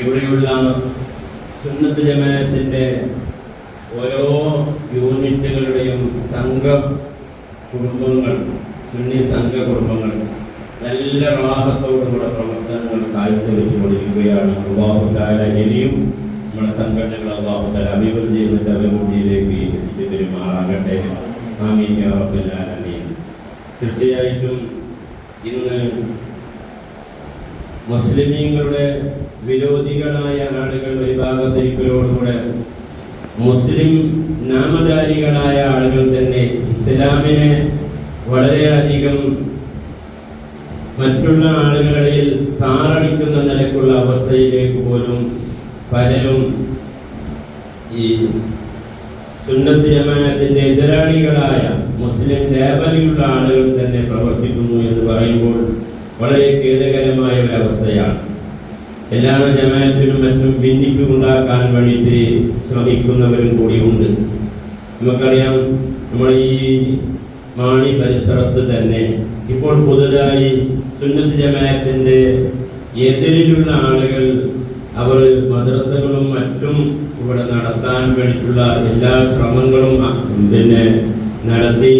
ഇവിടെയുള്ള സുന്നത്ത് ജമാഅത്തിന്റെ ഓരോ യൂണിറ്റുകളുടെയും സംഘ കുടുംബങ്ങൾ, സുന്നി സംഘ കുടുംബങ്ങൾ നല്ല റാഹത്തോടുകൂടെ പ്രവർത്തനങ്ങൾ കാഴ്ചവെച്ചുകൊണ്ടിരിക്കുകയാണ്. അല്ലാഹു തആല ഇനിയും നമ്മുടെ സംഘടനകൾ അല്ലാഹു തആല അഭിവൃദ്ധിയിലേക്ക് എത്തിച്ചു തരുമാറാകട്ടെ. ആമീൻ യാ റബ്ബൽ ആലമീൻ. തീർച്ചയായിട്ടും ഇന്ന് മുസ്ലിമീങ്ങളുടെ വിരോധികളായ ആളുകൾ ഒരു ഭാഗത്തേക്കോടുകൂടെ മുസ്ലിം നാമധാരികളായ ആളുകൾ തന്നെ ഇസ്ലാമിനെ വളരെയധികം മറ്റുള്ള ആളുകളിൽ താറടിക്കുന്ന നിലക്കുള്ള അവസ്ഥയിലേക്ക് പോലും പലരും ഈ സുന്നത്ത് ജമാഅത്തിന്റെ എതിരാളികളായ മുസ്ലിം ലേബലിലുള്ള ആളുകൾ തന്നെ പ്രവർത്തിക്കുന്നു എന്ന് പറയുമ്പോൾ വളരെ ഖേദകരമായ ഒരു അവസ്ഥയാണ്. എല്ലാ ജമാഅത്തിനും മറ്റും ഭിന്നിപ്പുണ്ടാക്കാൻ വേണ്ടിയിട്ട് ശ്രമിക്കുന്നവരും കൂടിയുണ്ട്. നമുക്കറിയാം, നമ്മൾ ഈ മാണി പരിസരത്ത് തന്നെ ഇപ്പോൾ പുതുതായി സുന്നത്ത് ജമാഅത്തിന്റെ എതിരിലുള്ള ആളുകൾ അവർ മദ്രസകളും മറ്റും ഇവിടെ നടത്താൻ വേണ്ടിയിട്ടുള്ള എല്ലാ ശ്രമങ്ങളും നടത്തി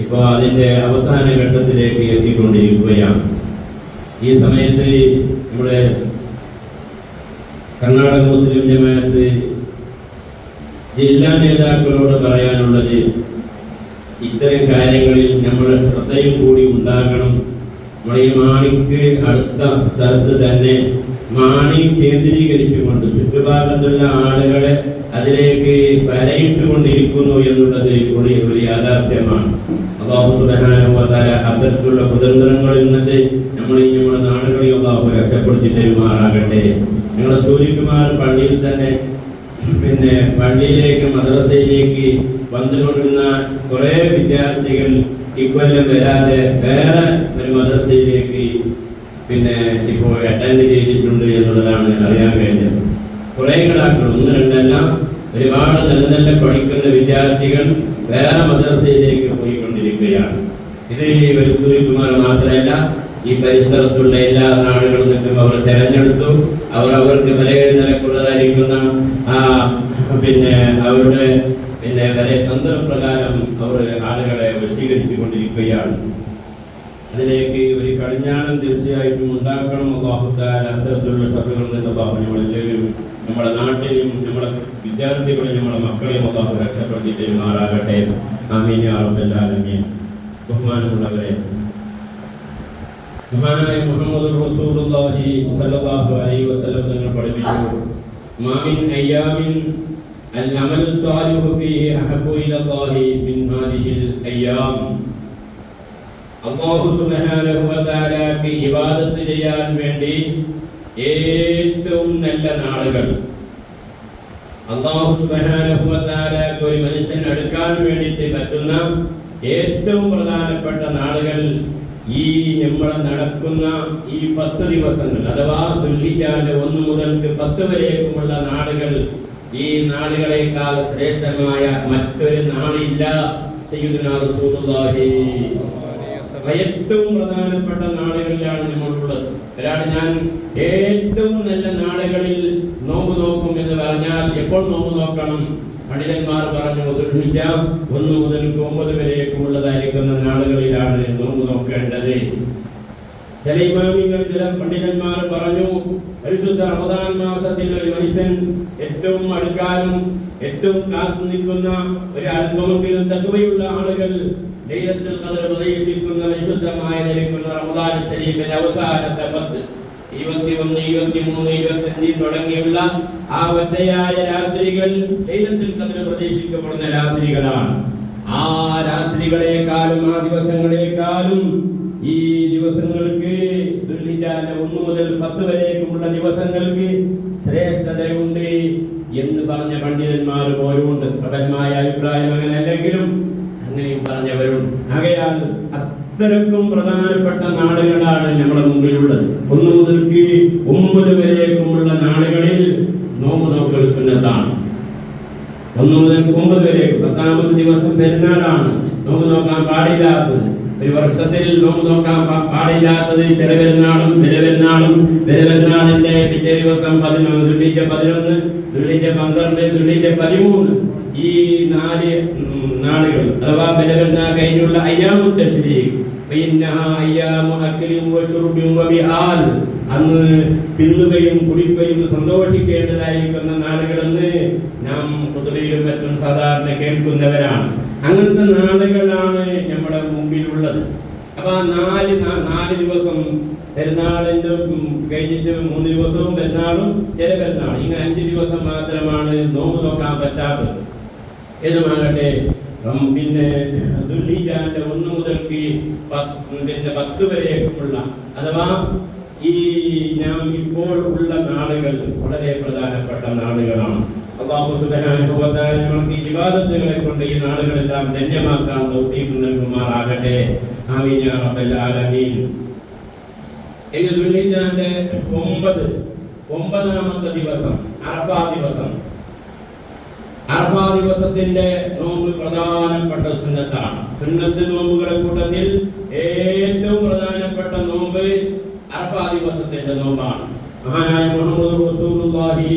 ഇപ്പോൾ അതിൻ്റെ അവസാന ഘട്ടത്തിലേക്ക് എത്തിക്കൊണ്ടിരിക്കുകയാണ്. ഈ സമയത്ത് നമ്മുടെ കർണാടക മുസ്ലിം ജമാഅത്ത് ജില്ലാ നേതാക്കളോട് പറയാനുള്ളത്, ഇത്തരം കാര്യങ്ങളിൽ നമ്മുടെ ശ്രദ്ധയും കൂടി ഉണ്ടാകണം. നമ്മുടെ ഈ മാണിക്ക് അടുത്ത സ്ഥലത്ത് തന്നെ മാണി കേന്ദ്രീകരിച്ചുകൊണ്ട് ചുറ്റുഭാഗത്തുള്ള ആളുകളെ അതിലേക്ക് വലയിട്ടുകൊണ്ടിരിക്കുന്നു എന്നുള്ളത് കൂടി ഒരു യാഥാർത്ഥ്യമാണ്. അല്ലാഹു സുബ്ഹാനഹു വ തആല അത്തരത്തിലുള്ള കുതന്ത്രങ്ങളിൽ നിന്ന് നമ്മുടെ നാടുകളെ അല്ലാഹു രക്ഷപ്പെടുത്തി തരുമാറാകട്ടെ. ഞങ്ങളുടെ സൂര്യകുമാർ പള്ളിയിൽ തന്നെ പള്ളിയിലേക്ക് മദ്രസയിലേക്ക് വന്നുകൊണ്ടിരുന്ന കുറേ വിദ്യാർത്ഥികൾ ഇക്കൊല്ലം വരാതെ വേറെ ഒരു മദ്രസയിലേക്ക് ഇപ്പോൾ അറ്റൻഡ് ചെയ്തിട്ടുണ്ട് എന്നുള്ളതാണ് അറിയാൻ കഴിഞ്ഞത്. കുറേ കളാക്കൾ, ഒന്ന് രണ്ടല്ല, ഒരുപാട് നല്ല നല്ല പഠിക്കുന്ന വിദ്യാർത്ഥികൾ വേറെ മദ്രസയിലേക്ക് പോയിക്കൊണ്ടിരിക്കുകയാണ്. ഇത് ഒരു സൂര്യകുമാർ മാത്രമല്ല, ഈ പരിസരത്തുള്ള എല്ലാ നാടുകളിൽ നിന്നും അവർ തെരഞ്ഞെടുത്തു. അവർക്ക് പല നിലക്കുള്ളതായിരിക്കുന്ന അവരുടെ പല തന്ത്രപ്രകാരം അവർ ആളുകളെ വശീകരിച്ചുകൊണ്ടിരിക്കുകയാണ്. അതിലേക്ക് ഒരു കടിഞ്ഞാണം തീർച്ചയായിട്ടും ഉണ്ടാക്കണം. അല്ലാഹു തആല അത്തരത്തിലുള്ള ശത്രുക്കളിൽ നിന്ന് അല്ലാഹു നമ്മളെല്ലാവരും, നമ്മുടെ നാട്ടിലെയും നമ്മുടെ വിദ്യാർത്ഥികളെയും നമ്മുടെ മക്കളെയും അല്ലാഹു രക്ഷപ്പെടുത്തി തരുമാറാകട്ടെ. ആമീൻ യാ റബ്ബൽ ആലമീൻ. ബഹുമാനമുള്ളവരെ, മഹാനായ മുഹമ്മദ് റസൂലുള്ളാഹി സ്വല്ലല്ലാഹു അലൈഹി വസല്ലം തങ്ങൾ പഠിപ്പിച്ചു, മാ മിൻ അയ്യാമിൻ അൽ അമലു സ്വാലിഹു ഫീഹി അഹബ്ബു ഇലല്ലാഹി മിൻ ഹാദിഹിൽ അയ്യാം. അല്ലാഹു സുബ്ഹാനഹു വ തആലക്ക് ഇബാദത്ത് ചെയ്യാൻ വേണ്ടി ഏറ്റവും നല്ല നാളുകൾ, അല്ലാഹു സുബ്ഹാനഹു വ തആലക്ക് ഒരു മനുഷ്യൻ അടുക്കാൻ വേണ്ടിയിട്ട് പറ്റുന്ന ഏറ്റവും പ്രധാനപ്പെട്ട നാളുകൾ ഈ നമ്മൾ നടക്കുന്ന ഈ 10 ദിവസങ്ങൾ, അഥവാ ദുൽഹിജ്ജയുടെ 1 മുതൽ 10 വരേക്കുമുള്ള നാളുകൾ, ഈ നാളുകളെക്കാൾ ശ്രേഷ്ഠമായ മറ്റൊരു നാളില്ല. സയ്യിദുനാ റസൂലുള്ളാഹി ഏറ്റവും പ്രധാനപ്പെട്ട നാളുകളിലാണ് നമ്മളുള്ളത്. ഒരാൾ ഞാൻ ഏറ്റവും നല്ല നാളുകളിൽ നോമ്പ് നോക്കും എന്ന് പറഞ്ഞാൽ എപ്പോൾ നോമ്പ് നോക്കണം? പണ്ഡിതന്മാർ പറഞ്ഞു, ദുൽഹിജ്ജ 1 മുതൽ 9 വരേക്കുമുള്ളതായിരിക്കുന്ന നാളുകളിലാണ് നോമ്പ് നോക്കേണ്ടത്. ചില ഇമാമിങ്ങൾ, ചില പണ്ഡിതന്മാർ പറഞ്ഞു, പരിശുദ്ധ റമദാൻ മാസത്തിൽ ഒരു മനുഷ്യൻ ഏറ്റവും അടുക്കാനും ഏറ്റവും കാത്തു നിൽക്കുന്ന ഒരു അല്പമെങ്കിലും തഖ്വയുള്ള ആളുകൾ ലൈലത്തുൽ ഖദ്ർ പ്രതീക്ഷിക്കുന്ന വിശുദ്ധമായ റമദാൻ ശരീഫിന്റെ അവസാനത്തെ 10, 21, 23, 25 തുടങ്ങിയുള്ള ആ ഒറ്റയായ രാത്രികൾ ലൈലത്തുൽ ഖദ്ർ പ്രതീക്ഷിക്കപ്പെടുന്ന രാത്രികളാണ്. ആ രാത്രികളെക്കാളും ആ ദിവസങ്ങളെക്കാളും ഈ ദിവസങ്ങൾക്ക്, ദുൽഹിജ്ജയുടെ 1 മുതൽ 10 വരേക്കുമുള്ള ദിവസങ്ങൾക്ക് ശ്രേഷ്ഠതയുണ്ട് എന്ന് പറഞ്ഞ പണ്ഡിതന്മാർ പോലുമുണ്ട്. പ്രബലമായ അഭിപ്രായം അങ്ങനെ അല്ലെങ്കിലും അങ്ങനെയും പറഞ്ഞവരുണ്ട്. ആകയാൽ അത്രക്കും പ്രധാനപ്പെട്ട നാളുകളാണ് നമ്മുടെ മുമ്പിലുള്ളത്. 1 മുതൽ 9 വരേക്കുമുള്ള നാളുകളിൽ നോമ്പ് നോക്കൽ സുന്നത്താണ്. 1 മുതൽ 9 വരേക്കും 10ാമത്തെ ദിവസം പെരുന്നാളാണ്. നോമ്പ് നോക്കാൻ പാടില്ലാത്തത്, ഒരു വർഷത്തിൽ നോമ്പ് നോക്കാൻ പാടില്ലാത്തത് ചെറുപെരുന്നാളും, പെരുപെരുന്നാളിന്റെ പിറ്റേ ദിവസം 11, ദുൽഹിജ്ജ 11, ദുൽഹിജ്ജ 12, ദുൽഹിജ്ജ 13. ഈ 4 നാളുകൾ അഥവാ ബലവെന്ന കഴിഞ്ഞുള്ള അയ്യാമു തശ്രീഖ് അന്ന് തിന്നുകയും കുടിക്കുകയും സന്തോഷിക്കേണ്ടതായിരിക്കുന്ന നാളുകളെന്ന് നാം ഖുതുബയിലും മറ്റും സാധാരണ കേൾക്കുന്നവരാണ്. അങ്ങനത്തെ നാളുകളാണ് നമ്മുടെ മുമ്പിലുള്ളത്. അപ്പൊ 4 ദിവസം പെരുന്നാളിന്റെ കഴിഞ്ഞിട്ട് 3 ദിവസവും പെരുന്നാളും ചില പെരുന്നാൾ, ഇങ്ങനെ 5 ദിവസം മാത്രമാണ് നോമ്പ് നോക്കാൻ പറ്റാത്തത്. ഏതുമാകട്ടെ പിന്നെ ദുൽഹിജ്ജയുടെ 1 മുതൽക്ക് 10 വരെയുള്ള അഥവാ ഈ നാം ഇപ്പോൾ ഉള്ള നാളുകൾ വളരെ പ്രധാനപ്പെട്ട നാളുകളാണ്. അല്ലാഹു സുബ്ഹാനഹു വ തആല നമുക്ക് ഇബാദത്തുകളെ കൊണ്ട് ഈ നാളുകളെല്ലാം ധന്യമാക്കാൻ തൗഫീഖ് നൽകുമാറാകട്ടെ. ആമീൻ യാ റബ്ബൽ ആലമീൻ. ഇനി ദുൽഹിജ്ജയുടെ 9ാമത്തെ ദിവസം അറഫാ ദിവസം. അറഫാ ദിവസത്തിന്റെ നോമ്പ് പ്രധാനപ്പെട്ട സുന്നത്താണ്. സുന്നത്ത് നോമ്പുകളെ കൂട്ടത്തിൽ ഏറ്റവും പ്രധാനപ്പെട്ട നോമ്പ് അറഫാ ദിവസത്തിന്റെ നോമ്പാണ്. മഹാനായ മുഹമ്മദ് റസൂലുള്ളാഹി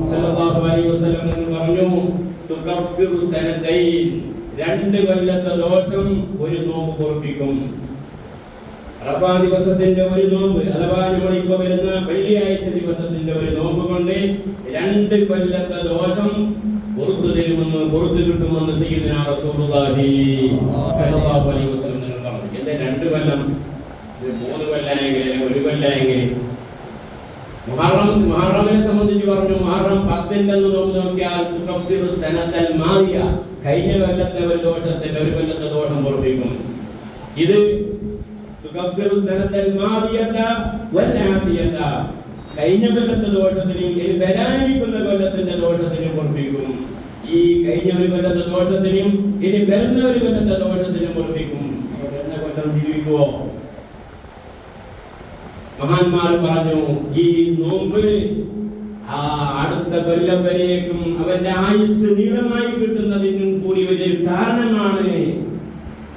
സ്വല്ലല്ലാഹു അലൈഹി വസല്ലം പറഞ്ഞു, തുകഫിറു സനതൈൻ, 2 കൊല്ലത്തെ ദോഷം ഒരു നോമ്പ് പൊറുപ്പിക്കും. അറഫാ ദിവസത്തിന്റെ ഒരു നോമ്പ് അഥവാ നമ്മളിപ്പോ വരുന്ന വെള്ളിയാഴ്ച ദിവസത്തിന്റെ ഒരു നോമ്പ് കൊണ്ട് 2 കൊല്ലത്തെ ദോഷം പുറത്തു തരുമെന്ന്, പുറത്തു കിട്ടുമെന്ന് സയ്യിദുനാ റസൂലുള്ളാഹി സ്വല്ലല്ലാഹു അലൈഹി വസല്ലം പറഞ്ഞു. എന്താ 2 കൊല്ലം? 3 കൊല്ലമെങ്കിൽ 1 കൊല്ലമെങ്കിൽ. മുഹറമിനെ സംബന്ധിച്ച് പറഞ്ഞു, മുഹറം 10 നോമ്പ് നോക്കിയാൽ തുകഫിറു സനതൽ മാദിയ, കഴിഞ്ഞ കൊല്ലത്തെ ഒരു ദോഷത്തിന്റെ 1 കൊല്ലത്തെ ദോഷം പൊറുപ്പിക്കും. ഇത് തുകഫിറു സനതൽ മാദിയത വൽആതിയത, കഴിഞ്ഞ കൊല്ലത്തെ ദോഷത്തിനും ഇനി വരാനിരിക്കുന്ന കൊല്ലത്തിന്റെ ദോഷത്തിനും പൊറുപ്പിക്കും. ഈ കഴിഞ്ഞ ഒരു കൊല്ലത്തെ ദോഷത്തിനും ഇനി വരുന്ന ഒരു കൊല്ലത്തെ ദോഷത്തിനും പൊറുപ്പിക്കും. വരുന്ന കൊല്ലം ജീവിക്കുവോ? മഹാന്മാർ പറഞ്ഞു, ഈ നോമ്പ് അടുത്ത കൊല്ലം വരേക്കും അവന്റെ ആയുസ് നീളമായി കിട്ടുന്നതിനും കൂടി വലിയൊരു കാരണമാണ്.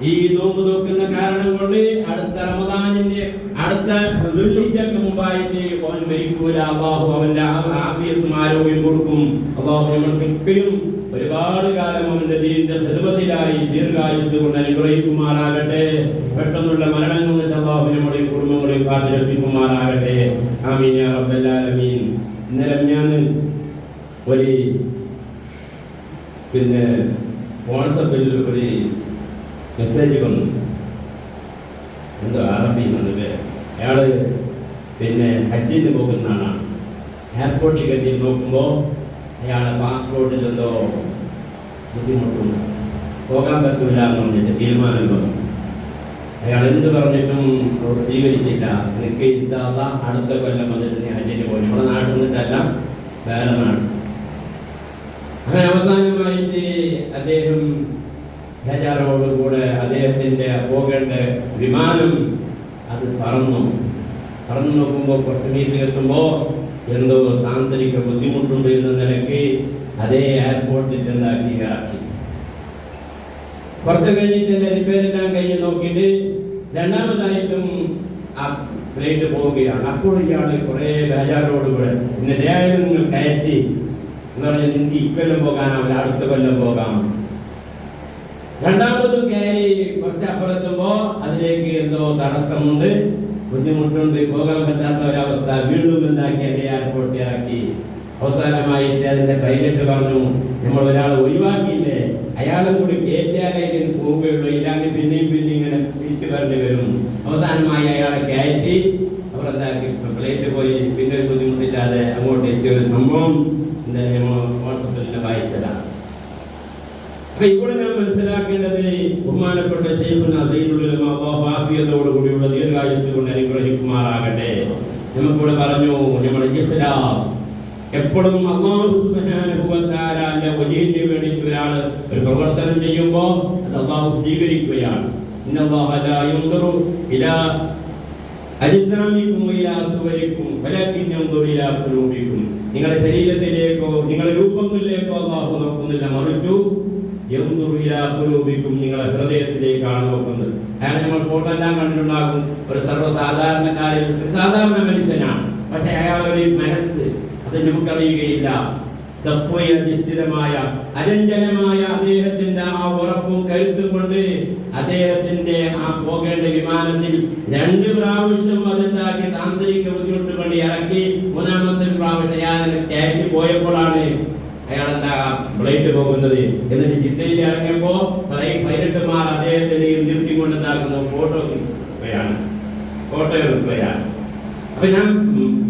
ഈ നോമ്പ് നോക്കുന്ന കാരണം കൊണ്ട് അടുത്ത റമദാനിന്റെ അടുത്ത ദുൽഹിജ്ജയ്ക്ക് മുമ്പായിട്ട് അവൻ മരിക്കൂല. അല്ലാഹു അവന്റെ ആഫിയത്തും ആരോഗ്യം കൊടുക്കും. അല്ലാഹു നമ്മൾക്കൊക്കെയും ഒരുപാട് കാലം അവന്റെ ദീനിന്റെ ഖിദ്മത്തിലായി ദീർഘായുസ് കൊണ്ട് അനുഗ്രഹിക്കുമാറാകട്ടെ. പെട്ടെന്നുള്ള മരണങ്ങളിൽ നിന്ന് അല്ലാഹു നമ്മുടെയും കുടുംബങ്ങളെയും കാത്തുരക്ഷിക്കുമാറാകട്ടെ. ആമീൻ യാ റബ്ബൽ ആലമീൻ. ഇന്നലെ ഞാൻ ഒരു വാട്സപ്പിൽ ഒരു മെസ്സേജ് വന്നു. എന്തോ അറബി എന്നുള്ളത്. അയാള് ഹജ്ജിന് പോകുന്ന ആളാണ്. എയർപോർട്ടിൽ കയറ്റി നോക്കുമ്പോൾ അയാളെ പാസ്പോർട്ടിൽ എന്തോ ബുദ്ധിമുട്ടുണ്ട്, പോകാൻ പറ്റൂല എന്ന് പറഞ്ഞിട്ട് തീരുമാനം വന്നു. അയാൾ എന്ത് പറഞ്ഞിട്ടും സ്വീകരിച്ചില്ല. എനിക്ക് അടുത്ത കൊല്ലം വന്നിട്ട് നീ ഹജ്ജിന് പോയി, നമ്മുടെ നാട്ടിൽ നിന്നിട്ടല്ല, വേറെ നാട്. അങ്ങനെ അവസാനമായിട്ട് അദ്ദേഹം ഹജാറോടുകൂടെ അദ്ദേഹത്തിന്റെ പോകേണ്ട വിമാനം അത് പറന്നു നോക്കുമ്പോൾ കുറച്ച് മീറ്റിൽ എത്തുമ്പോൾ എന്തോ താന്ത്രിക ബുദ്ധിമുട്ടുണ്ട് എന്ന നിലയ്ക്ക് അതേ എയർപോർട്ടിൽ എന്താക്കി ഇറക്കി. കുറച്ച് കഴിഞ്ഞിട്ട് റിപ്പയറെല്ലാം കഴിഞ്ഞ് നോക്കിയിട്ട് രണ്ടാമതായിട്ടും ആ ഫ്ലൈറ്റ് പോവുകയാണ്. അപ്പോൾ ഇയാൾ കുറേ ബേജാറോടുകൂടെ പിന്നെ നിങ്ങൾ കയറ്റി എന്ന് പറഞ്ഞാൽ എനിക്ക് ഇക്കൊല്ലം പോകാനാവില്ല, അടുത്ത കൊല്ലം പോകാം. രണ്ടാമതും കയറി കുറച്ച് അപ്പുറത്തുമ്പോ അതിലേക്ക് എന്തോ തടസ്സമുണ്ട്, ബുദ്ധിമുട്ടുണ്ട്, പോകാൻ പറ്റാത്ത ഒരവസ്ഥ. വീണ്ടും എന്താക്കി അതേ എയർപോർട്ടിൽ ഇറക്കി. അവസാനമായിട്ട് അതിന്റെ പൈലറ്റ് പറഞ്ഞു, നമ്മൾ ഒരാളെ ഒഴിവാക്കിയില്ലേ, അയാളും കൂടി കയറ്റിയാലേ ഇതിന് പോവുകയുള്ളൂ, ഇല്ലാങ്കിൽ പിന്നെയും ഇങ്ങനെ തിരിച്ചു വരേണ്ടി വരും. അവസാനമായി അയാളെ കയറ്റി അവർ എന്താക്കി ഫ്ലൈറ്റ് പോയി. പിന്നെ ബുദ്ധിമുട്ടില്ലാതെ അങ്ങോട്ട് എത്തിയ ഒരു സംഭവം വാട്സപ്പിൽ വായിച്ചതാണ്. അപ്പൊ ഇവിടെ ഞാൻ മനസ്സിലാക്കേണ്ടത്, ബഹുമാനപ്പെട്ട ശൈഖുനാ സയ്യിദുൽ ഉലമാ അല്ലാഹു ആഫിയത്തോടു കൂടിയുള്ള ദീർഘായുസ്സ് കൊണ്ട് അനുഗ്രഹിക്കുമാറാകട്ടെ. നമുക്കിവിടെ പറഞ്ഞു, നമ്മുടെ ഇഖ്ലാസ് എപ്പോഴും അല്ലാഹു സുബ്ഹാനഹു വ തആലയുടെ വജീഹിന് വേണ്ടി ഒരാൾ ഒരു പ്രവർത്തനം ചെയ്യുമ്പോൾ അത് അല്ലാഹു സ്വീകരിക്കുകയാണ്. ഇന്നല്ലാഹ ലാ യൻദുറു ഇലാ അജ്സാമിക്കും ഇലാ സുവരിക്കും വലാകിൻ യൻദുറു ഇലാ ഖുലൂബിക്കും. നിങ്ങളുടെ ശരീരത്തിലേക്കോ നിങ്ങളുടെ രൂപങ്ങളിലേക്കോ അല്ലാഹു നോക്കുന്നില്ല, മറിച്ചു നിങ്ങളുടെ ഹൃദയത്തിലേക്കാണ് നോക്കുന്നത്. അയാൾ നമ്മൾ ഫോട്ടോ എല്ലാം കണ്ടിട്ടുണ്ടാകും. ഒരു സർവ്വസാധാരണക്കാരിൽ ഒരു സാധാരണ മനുഷ്യനാണ്, പക്ഷെ അയാളൊരു മനസ്സ് അത് നമുക്കറിയുകയില്ല. തഖ്വയധിഷ്ഠിതമായ അചഞ്ചലമായ അദ്ദേഹത്തിന്റെ ആ ഉറപ്പും കരുത്തും കൊണ്ട് അദ്ദേഹത്തിന്റെ ആ പോകേണ്ട വിമാനത്തിൽ 2 പ്രാവശ്യം അതുണ്ടാക്കി താന്ത്രിക ബുദ്ധിമുട്ട് കൊണ്ട് ഇറക്കി 3ാമത്തെ പ്രാവശ്യം അയാൾ കയറ്റി പോയപ്പോഴാണ് അയാൾ എന്താ ഫ്ലൈറ്റ് പോകുന്നത്. എന്നിട്ട് ജിദ്ദയിൽ ഇറങ്ങിയപ്പോ പൈലറ്റുമാർ അദ്ദേഹത്തിന് നിർത്തിക്കൊണ്ടുണ്ടാക്കുന്ന ഫോട്ടോ എടുക്കുകയാണ്. അപ്പൊ ഞാൻ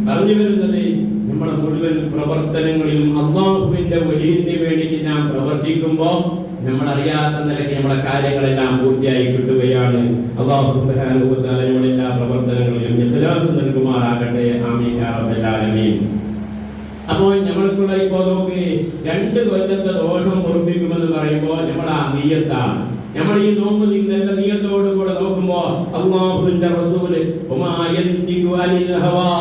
പറഞ്ഞു വരുന്നത്, നമ്മുടെ മുഴുവൻ പ്രവർത്തനങ്ങളിലും അല്ലാഹുവിന്റെ വലിയതിന് വേണ്ടിയിട്ട് നാം പ്രവർത്തിക്കുമ്പോൾ നമ്മൾ അറിയാത്ത നിലയ്ക്ക് നമ്മുടെ കാര്യങ്ങളെല്ലാം പൂർത്തിയായി കിട്ടുകയാണ്. അല്ലാഹു സുബ്ഹാനഹു വ തആല നമ്മുടെ എല്ലാ പ്രവർത്തനങ്ങളിലും ഇഖ്ലാസ് നൽകുമാറാകട്ടെ. ആമീൻ യാ റബ്ബൽ ആലമീൻ. അപ്പോൾ നമ്മൾക്കുള്ള ഇപ്പോൾ നോക്ക് 2 കൊല്ലത്തെ ദോഷം പൊറുപ്പിക്കുമെന്ന് പറയുമ്പോൾ നമ്മൾ ആ നിയ്യത്താണ്. നമ്മൾ ഈ നോമ്പ് നല്ല നിയ്യത്തോടു കൂടെ നോക്കുമ്പോൾ അല്ലാഹുവിന്റെ റസൂല് വമാ യന്തിഖു അനിൽ ഹവാ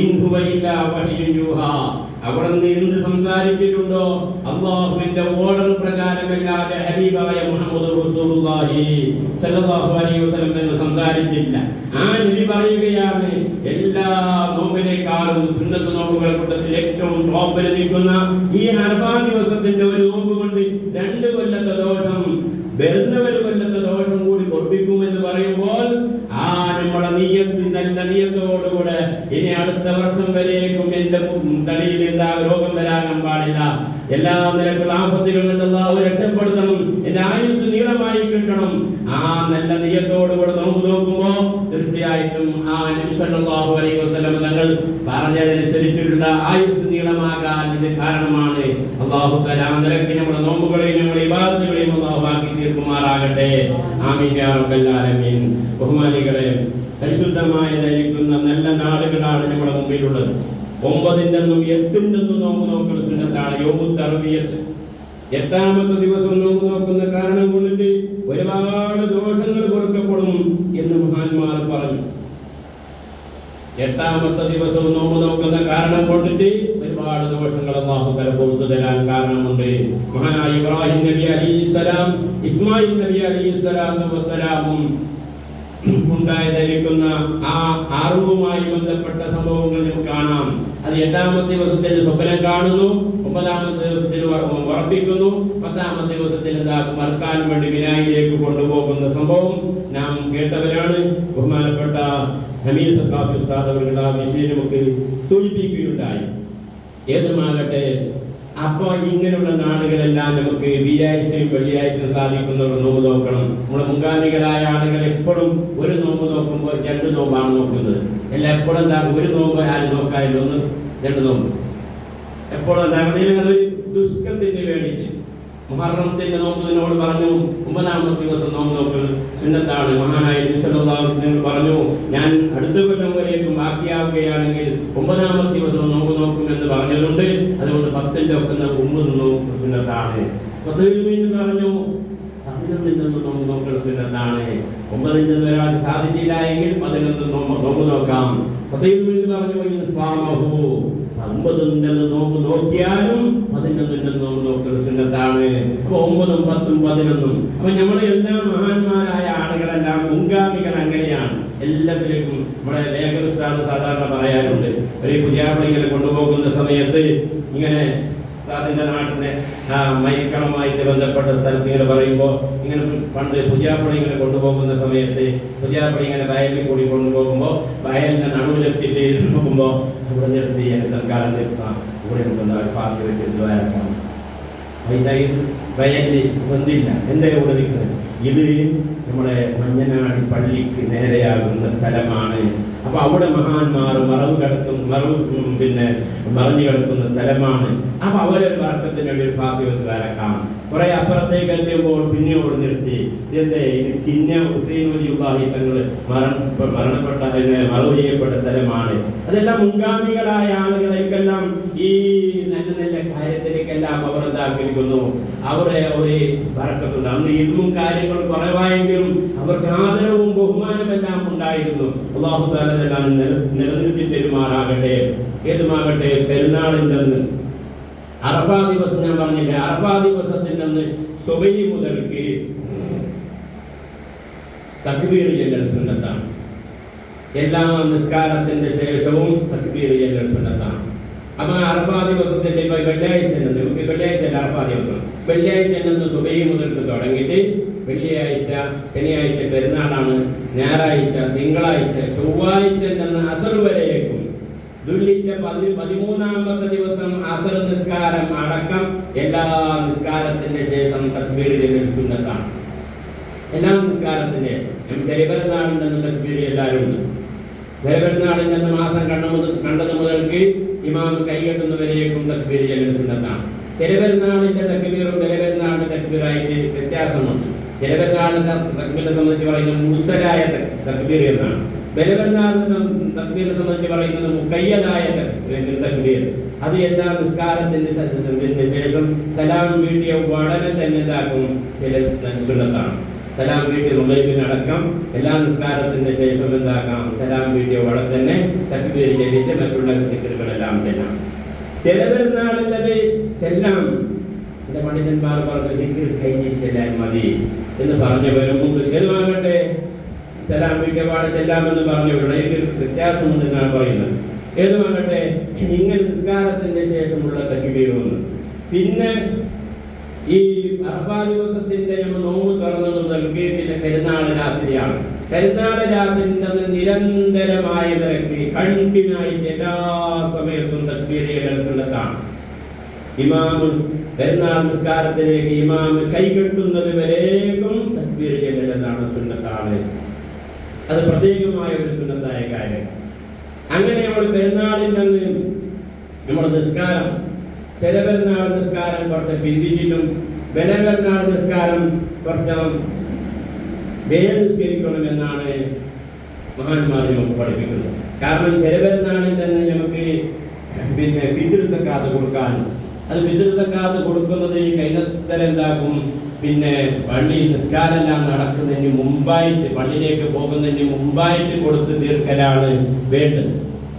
ഇൻ ഹുവ ഇല്ലാ വഹ്യുൻ യൂഹാ, അവിടുന്ന് എന്ത് സംസാരിച്ചിട്ടുണ്ടോ അല്ലാഹുവിന്റെ ഓർഡർ പ്രകാരമല്ലാതെ ഹബീബായ മുഹമ്മദ് റസൂലുള്ളാഹി സ്വല്ലല്ലാഹു അലൈഹി വസല്ലം തന്നെ സംസാരിച്ചില്ല. ആ നബി പറയുകയാണ്, എല്ലാ നോമ്പിനേക്കാളും സുന്നത്ത് നോമ്പുകളെ കൂട്ടത്തിൽ ഏറ്റവും ടോപ്പിൽ നിൽക്കുന്ന ഈ അറഫാ ദിവസത്തിന്റെ ഒരു നോമ്പ് കൊണ്ട് 2 കൊല്ലത്തെ ദോഷം വരുന്ന ഒരു കൊല്ലത്തെ ദോഷം കൂടി പൊറുപ്പിക്കുമെന്ന് പറയുമ്പോൾ ആ നമ്മുടെ നല്ല നിയ്യത്തോടുകൂടെ ഇനി അടുത്ത വർഷം വരേക്കും എന്റെ തലയിൽ എന്താ രോഗം വരാൻ പാടില്ല, എല്ലാ നിലക്കുള്ള ആപത്തുകളിൽ നിന്ന് അല്ലാഹു രക്ഷപ്പെടുത്തണം, എന്റെ ആയുസ് നീളമായി കിട്ടണം. ആ നല്ല നിയ്യത്തോടുകൂടെ നോക്കുമ്പോ തീർച്ചയായിട്ടും ആ നബി സല്ലല്ലാഹു അലൈഹി വസല്ലം തങ്ങൾ പറഞ്ഞതനുസരിച്ചുള്ള ആയുസ് നീളമാകാൻ ഇത് കാരണമാണ്. അല്ലാഹു തആല ആ നിലയ്ക്ക് നമ്മുടെ നോമ്പുകളെയും നമ്മുടെ ഇബാദത്തുകളെയും അല്ലാഹു ആക്കി തീർക്കുമാറാകട്ടെ. ആമീൻ യാ റബ്ബൽ ആലമീൻ. ബഹുമാനികളെ, പരിശുദ്ധമായിരിക്കുന്ന നല്ല നാളുകളാണ് നമ്മുടെ മുമ്പിലുള്ളത്. 9-ന്റെ 8-ന്റെ നോമ്പ് നോക്കുന്ന സുന്നത്താണ് യൗമുൽ തർബിയത്ത്. 8ാമത്തെ ദിവസം നോമ്പ് നോക്കുന്ന കാരണം കൊണ്ടിട്ട് ഒരുപാട് ദോഷങ്ങൾ പൊറുക്കപ്പെടും എന്ന് മഹാന്മാർ പറഞ്ഞു. 8ാമത്തെ ദിവസവും നോമ്പ് നോക്കുന്ന കാരണം കൊണ്ടിട്ട് ഒരുപാട് ദോഷങ്ങൾ അല്ലാഹു തആല പുറത്തു തരാൻ കാരണമുണ്ട്. മഹാനായ ഇബ്രാഹിം നബി അലൈഹിസ്സലാം ഇസ്മായിൽ നബി അലൈഹിസ്സലാത്തു വസ്സലാമും ഉണ്ടായിരിക്കുന്ന ആ അറിവുമായി ബന്ധപ്പെട്ട സംഭവങ്ങൾ നമുക്ക് കാണാം. അത് 8ാമത്തെ ദിവസത്തിൽ സ്വപ്നം കാണുന്നു, 9ാമത്തെ ദിവസത്തിൽ ഉറപ്പിക്കുന്നു, 10ാമത്തെ ദിവസത്തിൽ മറക്കാൻ വേണ്ടി വിനായിലേക്ക് കൊണ്ടുപോകുന്ന സംഭവം നാം കേട്ടവരാണ്. ബഹുമാനപ്പെട്ട ഹമീദ് സഖാഫി ഉസ്താദ് അവരുടെ ആ വിഷയം നമുക്ക് സൂചിപ്പിക്കുകയുണ്ടായി. ഏതുമാകട്ടെ, അപ്പോൾ ഇങ്ങനെയുള്ള നാളുകളെല്ലാം നമുക്ക് വ്യാഴാഴ്ചയും വെള്ളിയാഴ്ചയും സാധിക്കുന്നവർ നോമ്പ് നോക്കണം. നമ്മുടെ മുൻഗാമികളായ ആളുകൾ എപ്പോഴും ഒരു നോമ്പ് നോക്കുമ്പോൾ 2 നോമ്പാണ് നോക്കുന്നത്. എല്ലാം എപ്പോഴും എന്താ ഒരു നോമ്പ് ആരും നോക്കാറില്ല, 1-2 നോമ്പ് എപ്പോഴും എന്താ അതൊരു ദുഷ്കത്തിന് വേണ്ടിയിട്ട്. മുഹറത്തിന്റെ നോമ്പിനോട് പറഞ്ഞു 9ാമത്തെ ദിവസം നോമ്പ് നോക്കുന്നത് സുന്നത്താണ്. മഹാനായ നബി സല്ലല്ലാഹു അലൈഹി വസല്ലം പറഞ്ഞു, ഞാൻ അടുത്ത കൊല്ലം വരേക്കും ബാക്കിയാവുകയാണെങ്കിൽ 9ാമത്തെ ദിവസം നോമ്പ് നോക്കുമെന്ന് പറഞ്ഞതുകൊണ്ട് അതുകൊണ്ട് 10-ന്റെ ഒക്കെ 9 നോമ്പ് സുന്നത്താണ്. 10 പറഞ്ഞു 11 നോമ്പ് നോക്കുന്ന സുന്നത്താണ്. 9 ഒരാൾ സാധിച്ചില്ല എങ്കിൽ 11 നോമ്പ് നോക്കാം. 10 പറഞ്ഞു സ്വാമഹു 9 നോമ്പ് നോക്കിയാലും 11 നോമ്പ് നോക്കുന്ന സുന്നത്താണ്. അപ്പൊ 9, 10, 11. അപ്പൊ നമ്മളെ എല്ലാ മഹാന്മാരായ ആളുകളെല്ലാം മുൻഗാമികൾ അങ്ങനെയാണ്. എല്ലാത്തിലേക്കും നമ്മുടെ ലേഖനസ്ഥാനം സാധാരണ പറയാറുണ്ട്, ഒരു പുതിയാപ്പിള ഇങ്ങനെ കൊണ്ടുപോകുന്ന സമയത്ത് ഇങ്ങനെ അതിന്റെ നാട്ടിലെ മൈക്കളമായിട്ട് ബന്ധപ്പെട്ട സ്ഥലത്ത് ഇങ്ങനെ പറയുമ്പോൾ ഇങ്ങനെ പണ്ട് പുതിയാപ്പിള ഇങ്ങനെ കൊണ്ടുപോകുന്ന സമയത്ത് പുതിയാപ്പിള ഇങ്ങനെ വയലിൽ കൂടി കൊണ്ടുപോകുമ്പോൾ വയലിന്റെ നടുവിലെത്തിയിട്ട് നോക്കുമ്പോൾ ഇവിടെ നിർത്തി തൽക്കാലം നിർത്താം, ഇവിടെ പാർട്ടി വെച്ചിട്ട് വയറക്കാം. വയലിൽ വന്നില്ല, എന്താ ഇവിടെ നിൽക്കുന്നത്? ഇത് നമ്മുടെ മഞ്ഞനാടി പള്ളിക്ക് നേരെയാകുന്ന സ്ഥലമാണ്. അപ്പൊ അവിടെ മഹാന്മാർ മറഞ്ഞു കിടക്കുന്ന സ്ഥലമാണ്. അപ്പൊ അവരൊരു വർക്കത്തിന് വേണ്ടി ഒരു പാർട്ടി വെച്ച് വരക്കാം. കുറെ അപ്പുറത്തേക്ക് എത്തിയപ്പോൾ പിന്നെ അവിടെ നിർത്തി. ഇതെന്തേ, ഇത് കിന്ന ഹുസൈൻ വലിയുള്ളാഹി തങ്ങൾ മരണപ്പെട്ട മറവ് ചെയ്യപ്പെട്ട സ്ഥലമാണ്. അതെല്ലാം മുൻഗാമികളായ ആളുകളേക്കെല്ലാം ഈ നല്ല നല്ല കാര്യത്തിലേക്കെല്ലാം അവർ എന്താക്കിയിരിക്കുന്നു, അവരെ ഒരു വറക്കത്തുണ്ട്. അന്ന് ഇന്നും കാര്യങ്ങൾ കുറവായെങ്കിലും അവർക്ക് ആദരവും ബഹുമാനമെല്ലാം ഉണ്ടായിരുന്നു. അല്ലാഹു തആല എല്ലാം നിലനിർത്തി പെരുമാറാകട്ടെ. ഏതുമാകട്ടെ, പെരുന്നാളിൻ്റെ അന്ന് അറഫാ ദിവസം ഞാൻ പറഞ്ഞില്ലേ, അറഫാ ദിവസത്തിൻ്റെ അന്ന് സുബഹി മുതൽക്ക് തക്ബീർ ചൊല്ലൽ സുന്നത്താണ്. എല്ലാ നിസ്കാരത്തിന്റെ ശേഷവും തക്ബീർ ചൊല്ലൽ സുന്നത്താണ്. അപ്പൊ അറഫാ ദിവസത്തിന്റെ ഇപ്പൊ വെള്ളിയാഴ്ച നമുക്ക് വെള്ളിയാഴ്ച അറഫാ ദിവസം വെള്ളിയാഴ്ച സുബഹി മുതൽക്ക് തുടങ്ങിയിട്ട് വെള്ളിയാഴ്ച, ശനിയാഴ്ച പെരുന്നാളാണ്, ഞായറാഴ്ച, തിങ്കളാഴ്ച, ചൊവ്വാഴ്ച എന്ന അസർ വരെയേക്കും ദുൽഹിജ്ജ 13-ാമത്തെ ദിവസം അസർ നിസ്കാരം അടക്കം എല്ലാ നിസ്കാരത്തിന്റെ ശേഷം തക്ബീർ ചൊല്ലൽ സുന്നത്താണ്. എല്ലാ നിസ്കാരത്തിന്റെ ശേഷം ചെറിയപെരുന്നാളിന്റെ തക്ബീർ എല്ലാവരും ഉണ്ട്. ചെറിയപെരുന്നാളിന്റെ മാസം കണ്ടത് മുതൽക്ക് ഇമാം കൈകെട്ടുന്നവരേക്കും തക്ബീർ ചൊല്ലൽ സുന്നത്താണ്. ചെറിയപെരുന്നാളിന്റെ തക്ബീറും ബലിപെരുന്നാളിന്റെ തക്ബീറായിട്ട് വ്യത്യാസമുണ്ട്. ചെറിയപെരുന്നാളിന്റെ തക്ബീറിനെ സംബന്ധിച്ച് പറയുന്നത് മുർസലായ തക്ബീർ എന്നാണ്. ബലിപെരുന്നാളിന്റെ തക്ബീറിനെ സംബന്ധിച്ച് പറയുന്നത് മുഖയ്യദായ തക്ബീർ. അത് എല്ലാ നിസ്കാരത്തിന്റെ ശേഷം സലാം വീട്ടിയ ഉടനെ തന്നെ ഇതാക്കും ചില സുന്നത്താണ്. സലാം വീട്ടിൽ മഗ്‌രിബിനടക്കം എല്ലാ നിസ്കാരത്തിന്റെ ശേഷം എന്താക്കാം, സലാം വീട്ടിയ ഉടനെ തന്നെ തക്ബീർ ചൊല്ലിയിട്ട് മറ്റുള്ള ദിക്റുകളെല്ലാം ചെല്ലാം. ചെലപെരുന്നാളിൻ്റെത് ചെല്ലാം എന്റെ പണ്ഡിതന്മാർ പറഞ്ഞു ദിക്ർ കഴിഞ്ഞിട്ട് ചെല്ലാൻ മതി എന്ന് പറഞ്ഞവരും ഏതുമാകട്ടെ സലാം വീട്ടിയ പാടെ ചെല്ലാമെന്ന് പറഞ്ഞവരുടെ എനിക്ക് വ്യത്യാസമുണ്ടെന്നാണ് പറയുന്നത്. ഏതുമാകട്ടെ ഇങ്ങനെ നിസ്കാരത്തിന്റെ ശേഷമുള്ള തക്ബീറൊന്ന്. പിന്നെ ഈ അറഫാ ദിവസത്തിന്റെ നോമ്പ് തുറന്നത് മുതൽക്ക് പിന്നെ പെരുന്നാൾ രാത്രിയാണ്. പെരുന്നാൾ രാത്രിന്റെ നിരന്തരമായ നിരക്ക് കണ്ടിന്യൂആയിട്ട് എല്ലാ സമയത്തും തക്ബീർ ചൊല്ലൽ സുന്നത്താണ്. ഇമാം പെരുന്നാൾ നിസ്കാരത്തിലേക്ക് ഇമാം കൈകെട്ടുന്നത് വരേക്കും തക്ബീർ ചൊല്ലൽ എന്നാണ് സുന്നത്താണ്. അത് പ്രത്യേകമായ ഒരു സുന്നത്തായ കാര്യം. അങ്ങനെ നമ്മൾ പെരുന്നാളിൽ നിന്ന് നമ്മുടെ നിസ്കാരം ചില പെരുന്നാൾ നിസ്കാരം കുറച്ച് പിന്തിരിഞ്ഞിട്ടും ബലപെരുന്നാൾ നിസ്കാരം കുറച്ച് നിസ്കരിക്കണമെന്നാണ് മഹാന്മാർ നമുക്ക് പഠിപ്പിക്കുന്നത്. കാരണം ചില പെരുന്നാളിൽ തന്നെ നമുക്ക് പിന്നെ ഫിത്ർ സക്കാത്ത് കൊടുക്കാനും അത് ഫിത്ർ സക്കാത്ത് കൊടുക്കുന്നത് കൈനത്തരം എന്താക്കും, പിന്നെ പള്ളി നിസ്കാരമെല്ലാം നടക്കുന്നതിന് മുമ്പായിട്ട് പള്ളിയിലേക്ക് പോകുന്നതിന് മുമ്പായിട്ട് കൊടുത്ത് തീർക്കലാണ് വേണ്ടത്.